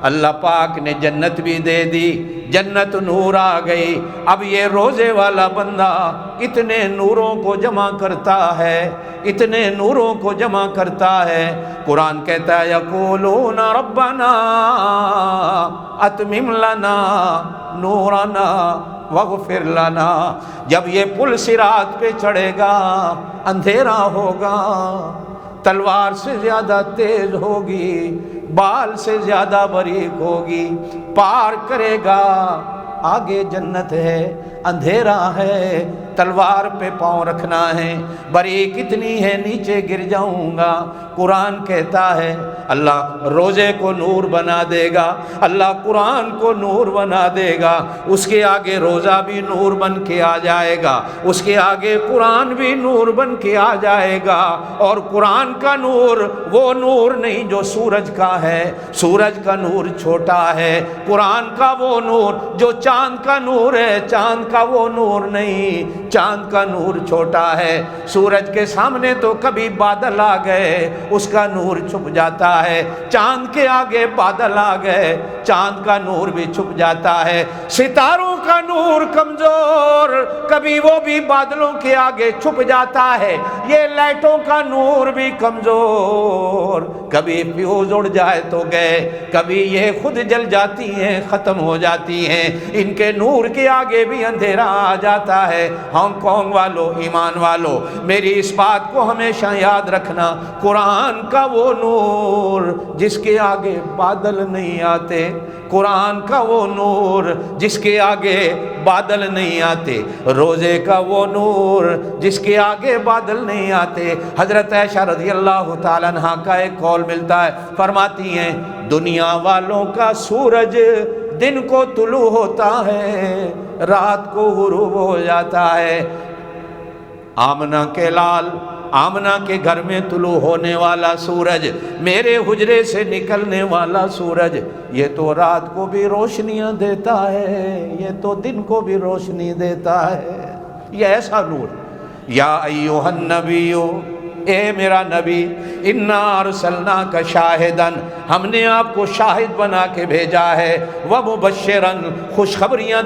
اللہ پاک نے جنت بھی دے دی، جنت نور آ گئی۔ اب یہ روزے والا بندہ اتنے نوروں کو جمع کرتا ہے، اتنے نوروں کو جمع کرتا ہے، قرآن کہتا ہے یقولون ربنا اتمم لنا نورنا واغفر لنا۔ جب یہ پل صراط پہ چڑھے گا، اندھیرا ہوگا، تلوار سے زیادہ تیز ہوگی، بال سے زیادہ باریک ہوگی، پار کرے گا، آگے جنت ہے، اندھیرا ہے، تلوار پہ پاؤں رکھنا ہے، باریک اتنی ہے نیچے گر جاؤں گا۔ قرآن کہتا ہے اللہ روزے کو نور بنا دے گا، اللہ قرآن کو نور بنا دے گا، اس کے آگے روزہ بھی نور بن کے آ جائے گا، اس کے آگے قرآن بھی نور بن کے آ جائے گا۔ اور قرآن کا نور وہ نور نہیں جو سورج کا ہے، سورج کا نور چھوٹا ہے، قرآن کا وہ نور جو چاند کا نور ہے، چاند کا وہ نور نہیں، چاند کا نور چھوٹا ہے۔ سورج کے سامنے تو کبھی بادل آ گئے اس کا نور چھپ جاتا ہے، چاند کے آگے بادل آ گئے چاند کا نور بھی چھپ جاتا ہے۔ ستاروں کا نور کمزور، کبھی وہ بھی بادلوں کے آگے چھپ جاتا ہے۔ یہ لائٹوں کا نور بھی کمزور، کبھی فیوز اڑ جائے تو گئے، کبھی یہ خود جل جاتی ہیں، ختم ہو جاتی ہیں، ان کے نور کے آگے بھی اندھیرا آ جاتا ہے۔ ہانگ کانگ والوں، ایمان والوں، میری اس بات کو ہمیشہ یاد رکھنا، قرآن کا وہ نور جس کے آگے بادل نہیں آتے، قرآن کا وہ نور جس کے آگے بادل نہیں آتے، روزے کا وہ نور جس کے آگے بادل نہیں آتے۔ حضرت عائشہ رضی اللہ تعالیٰ عنہا کا ایک قول ملتا ہے، فرماتی ہیں دنیا والوں کا سورج دن کو طلوع ہوتا ہے، رات کو غروب ہو جاتا ہے۔ آمنہ کے لال، آمنہ کے گھر میں طلوع ہونے والا سورج، میرے حجرے سے نکلنے والا سورج، یہ تو رات کو بھی روشنیاں دیتا ہے، یہ تو دن کو بھی روشنی دیتا ہے۔ یہ ایسا نور۔ یا ایھا النبی، اے میرا نبی، انا ارسلناک شاہدا، ہم نے آپ کو شاہد بنا کے بھیجا ہے، ومبشرا، خوشخبریاں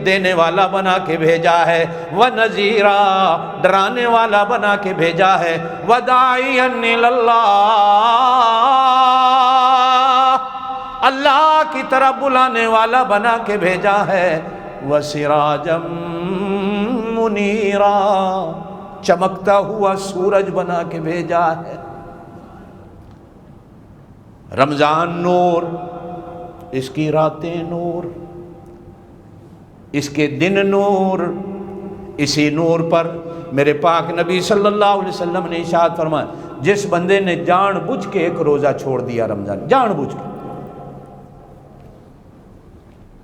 دینے والا بنا کے بھیجا ہے، ونذیرا، ڈرانے والا بنا کے بھیجا ہے، وداعیا الی اللہ، اللہ کی طرف بلانے والا بنا کے بھیجا ہے، وسراجا منیرا، چمکتا ہوا سورج بنا کے بھیجا ہے۔ رمضان نور، اس کی راتیں نور، اس کے دن نور، اسی نور پر میرے پاک نبی صلی اللہ علیہ وسلم نے ارشاد فرمایا جس بندے نے جان بوجھ کے ایک روزہ چھوڑ دیا رمضان، جان بوجھ کے،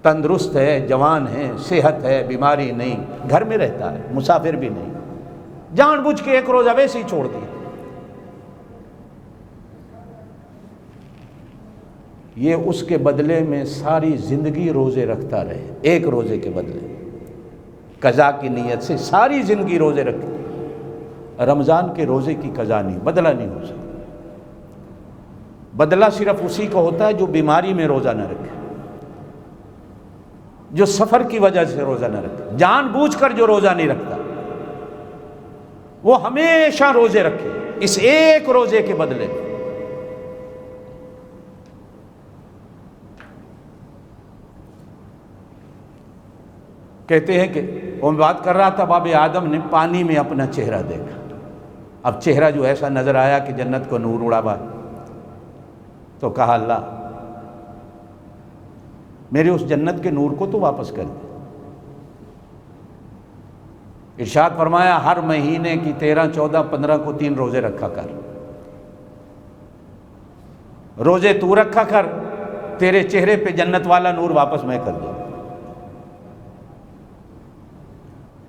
تندرست ہے، جوان ہے، صحت ہے، بیماری نہیں، گھر میں رہتا ہے، مسافر بھی نہیں، جان بوجھ کے ایک روزہ ویسے ہی چھوڑ دیا، یہ اس کے بدلے میں ساری زندگی روزے رکھتا رہے، ایک روزے کے بدلے قضا کی نیت سے ساری زندگی روزے رکھے۔ رمضان کے روزے کی قضا نہیں، بدلہ نہیں ہو سکتا، بدلہ صرف اسی کو ہوتا ہے جو بیماری میں روزہ نہ رکھے، جو سفر کی وجہ سے روزہ نہ رکھے، جان بوجھ کر جو روزہ نہیں رکھتا وہ ہمیشہ روزے رکھے اس ایک روزے کے بدلے۔ کہتے ہیں کہ وہ بات کر رہا تھا، باب آدم نے پانی میں اپنا چہرہ دیکھا، اب چہرہ جو ایسا نظر آیا کہ جنت کو نور اڑا ہوا، تو کہا اللہ میرے اس جنت کے نور کو تو واپس کر دے۔ ارشاد فرمایا ہر مہینے کی 13، 14، 15 کو 3 روزے رکھا کر، روزے تو رکھا کر، تیرے چہرے پہ جنت والا نور واپس میں کر دوں۔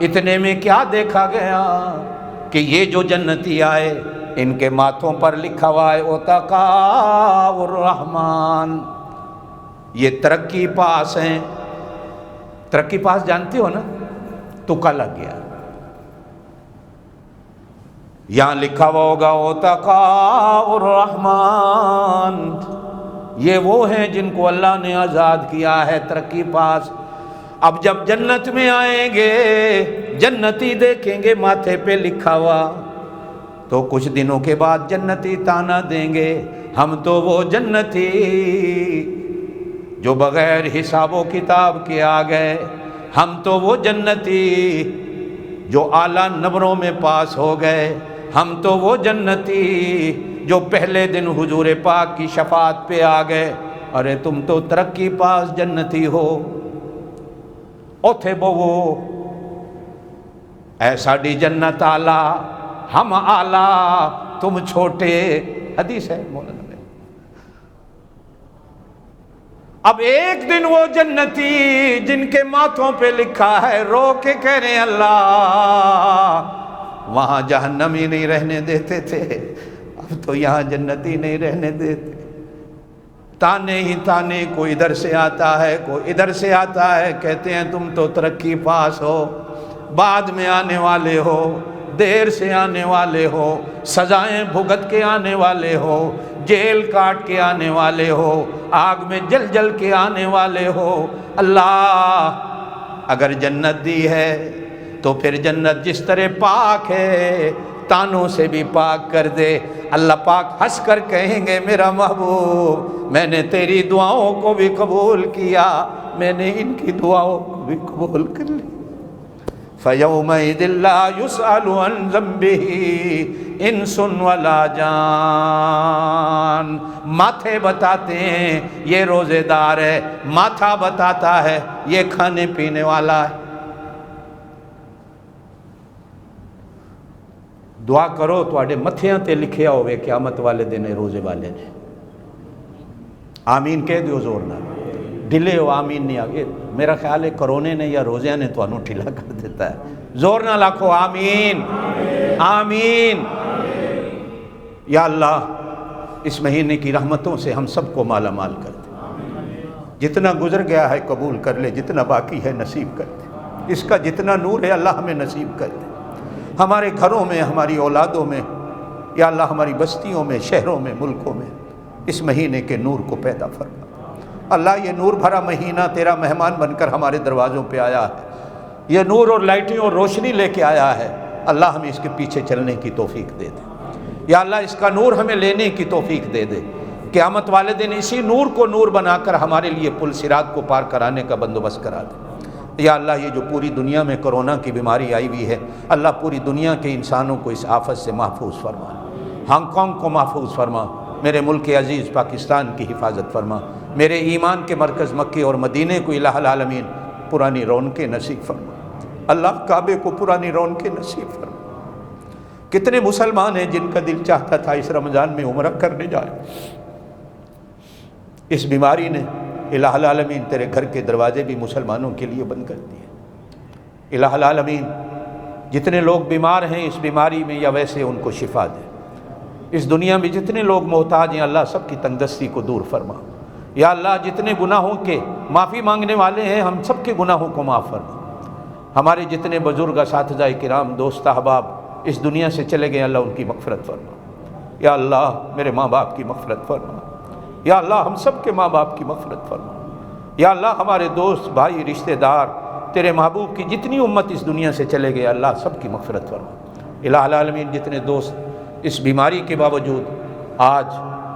اتنے میں کیا دیکھا گیا کہ یہ جو جنتی آئے ان کے ماتھوں پر لکھا ہوا ہے اتقاء الرحمن، یہ ترقی پاس ہیں۔ ترقی پاس جانتے ہو نا، تکا لگ گیا، یہاں لکھا ہوا ہوگا اتقاء الرحمن، یہ وہ ہیں جن کو اللہ نے آزاد کیا ہے، ترقی پاس۔ اب جب جنت میں آئیں گے، جنتی دیکھیں گے ماتھے پہ لکھا ہوا، تو کچھ دنوں کے بعد جنتی تانا دیں گے، ہم تو وہ جنتی جو بغیر حساب و کتاب کے آ گئے، ہم تو وہ جنتی جو اعلیٰ نمبروں میں پاس ہو گئے، ہم تو وہ جنتی جو پہلے دن حضور پاک کی شفاعت پہ آ گئے۔ ارے تم تو ترقی پاس جنتی ہو، اوتھے بوو اے ساڈی جنت آلہ، ہم آلہ تم چھوٹے، حدیث ہے مولانا۔ اب ایک دن وہ جنتی جن کے ماتھوں پہ لکھا ہے رو کے کہہ رہے ہیں اللہ، وہاں جہنمی نہیں رہنے دیتے تھے، اب تو یہاں جنتی نہیں رہنے دیتے، تانے ہی تانے، کوئی ادھر سے آتا ہے کوئی ادھر سے آتا ہے، کہتے ہیں تم تو ترقی پاس ہو، بعد میں آنے والے ہو، دیر سے آنے والے ہو، سزائیں بھگت کے آنے والے ہو، جیل کاٹ کے آنے والے ہو، آگ میں جل جل کے آنے والے ہو۔ اللہ اگر جنت دی ہے تو پھر جنت جس طرح پاک ہے تانوں سے بھی پاک کر دے۔ اللہ پاک ہنس کر کہیں گے میرا محبوب میں نے تیری دعاؤں کو بھی قبول کیا، میں نے ان کی دعاؤں کو بھی قبول کر لی۔ فَيَوْمَئِذٍ لَا يُسْأَلُ عَنْ ذَنبِهِ انس ولا جان۔ ماتھے بتاتے ہیں یہ روزے دار ہے، ماتھا بتاتا ہے یہ کھانے پینے والا ہے۔ دعا کرو تواڈے متھیاں تے لکھیا ہوئے قیامت والے دن روزے والے نے، آمین کہہ دیو زور نال، ڈھلے ہو آمین نہیں آگے، میرا خیال ہے کرونے نے یا روزیاں نے تو انہوں ٹھیلا کر دیتا ہے، زور نہ لاکھو آمین آمین۔ یا اللہ اس مہینے کی رحمتوں سے ہم سب کو مالا مال کر دے، جتنا گزر گیا ہے قبول کر لے، جتنا باقی ہے نصیب کر دے، اس کا جتنا نور ہے اللہ ہمیں نصیب کر دے، ہمارے گھروں میں، ہماری اولادوں میں، یا اللہ ہماری بستیوں میں، شہروں میں، ملکوں میں اس مہینے کے نور کو پیدا فرما۔ اللہ یہ نور بھرا مہینہ تیرا مہمان بن کر ہمارے دروازوں پہ آیا ہے، یہ نور اور لائٹیں اور روشنی لے کے آیا ہے، اللہ ہمیں اس کے پیچھے چلنے کی توفیق دے دے، یا اللہ اس کا نور ہمیں لینے کی توفیق دے دے، قیامت والے دن اسی نور کو نور بنا کر ہمارے لیے پل صراط کو پار کرانے کا بندوبست کرا دے۔ یا اللہ یہ جو پوری دنیا میں کرونا کی بیماری آئی ہوئی ہے، اللہ پوری دنیا کے انسانوں کو اس آفت سے محفوظ فرما، ہانگ کانگ کو محفوظ فرما، میرے ملک عزیز پاکستان کی حفاظت فرما، میرے ایمان کے مرکز مکے اور مدینے کو الہ العالمین پرانی رونقیں نصیب فرما، اللہ کعبے کو پرانی رونقیں نصیب فرما۔ کتنے مسلمان ہیں جن کا دل چاہتا تھا اس رمضان میں عمرہ کرنے جائے، اس بیماری نے الہ العالمین تیرے گھر کے دروازے بھی مسلمانوں کے لیے بند کر دیے۔ الہ العالمین جتنے لوگ بیمار ہیں اس بیماری میں یا ویسے ان کو شفا دے، اس دنیا میں جتنے لوگ محتاج ہیں اللہ سب کی تنگدستی کو دور فرما، یا اللہ جتنے گناہوں کے معافی مانگنے والے ہیں ہم سب کے گناہوں کو معاف فرما، ہمارے جتنے بزرگ اساتذہ کرام دوست احباب اس دنیا سے چلے گئے اللہ ان کی مغفرت فرما، یا اللہ میرے ماں باپ کی مغفرت فرما، یا اللہ ہم سب کے ماں باپ کی مغفرت فرما، یا اللہ ہمارے دوست بھائی رشتہ دار تیرے محبوب کی جتنی امت اس دنیا سے چلے گئے اللہ سب کی مغفرت فرما۔ الہ العالمین جتنے دوست اس بیماری کے باوجود آج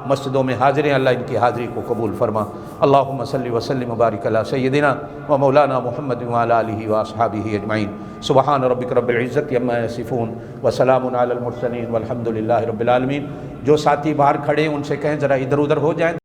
مسجدوں میں حاضر ہیں اللہ ان کی حاضری کو قبول فرما۔ اللہم صلی وسلم وبارک علی سیدنا و مولانا محمد وعلی آلہ واصحابہ اجمعین۔ سبحان ربک رب العزت عما یصفون وسلام علی المرسلین والحمد للہ رب العالمین۔ جو ساتھی باہر کھڑے ہیں ان سے کہیں ذرا ادھر ادھر ہو جائیں۔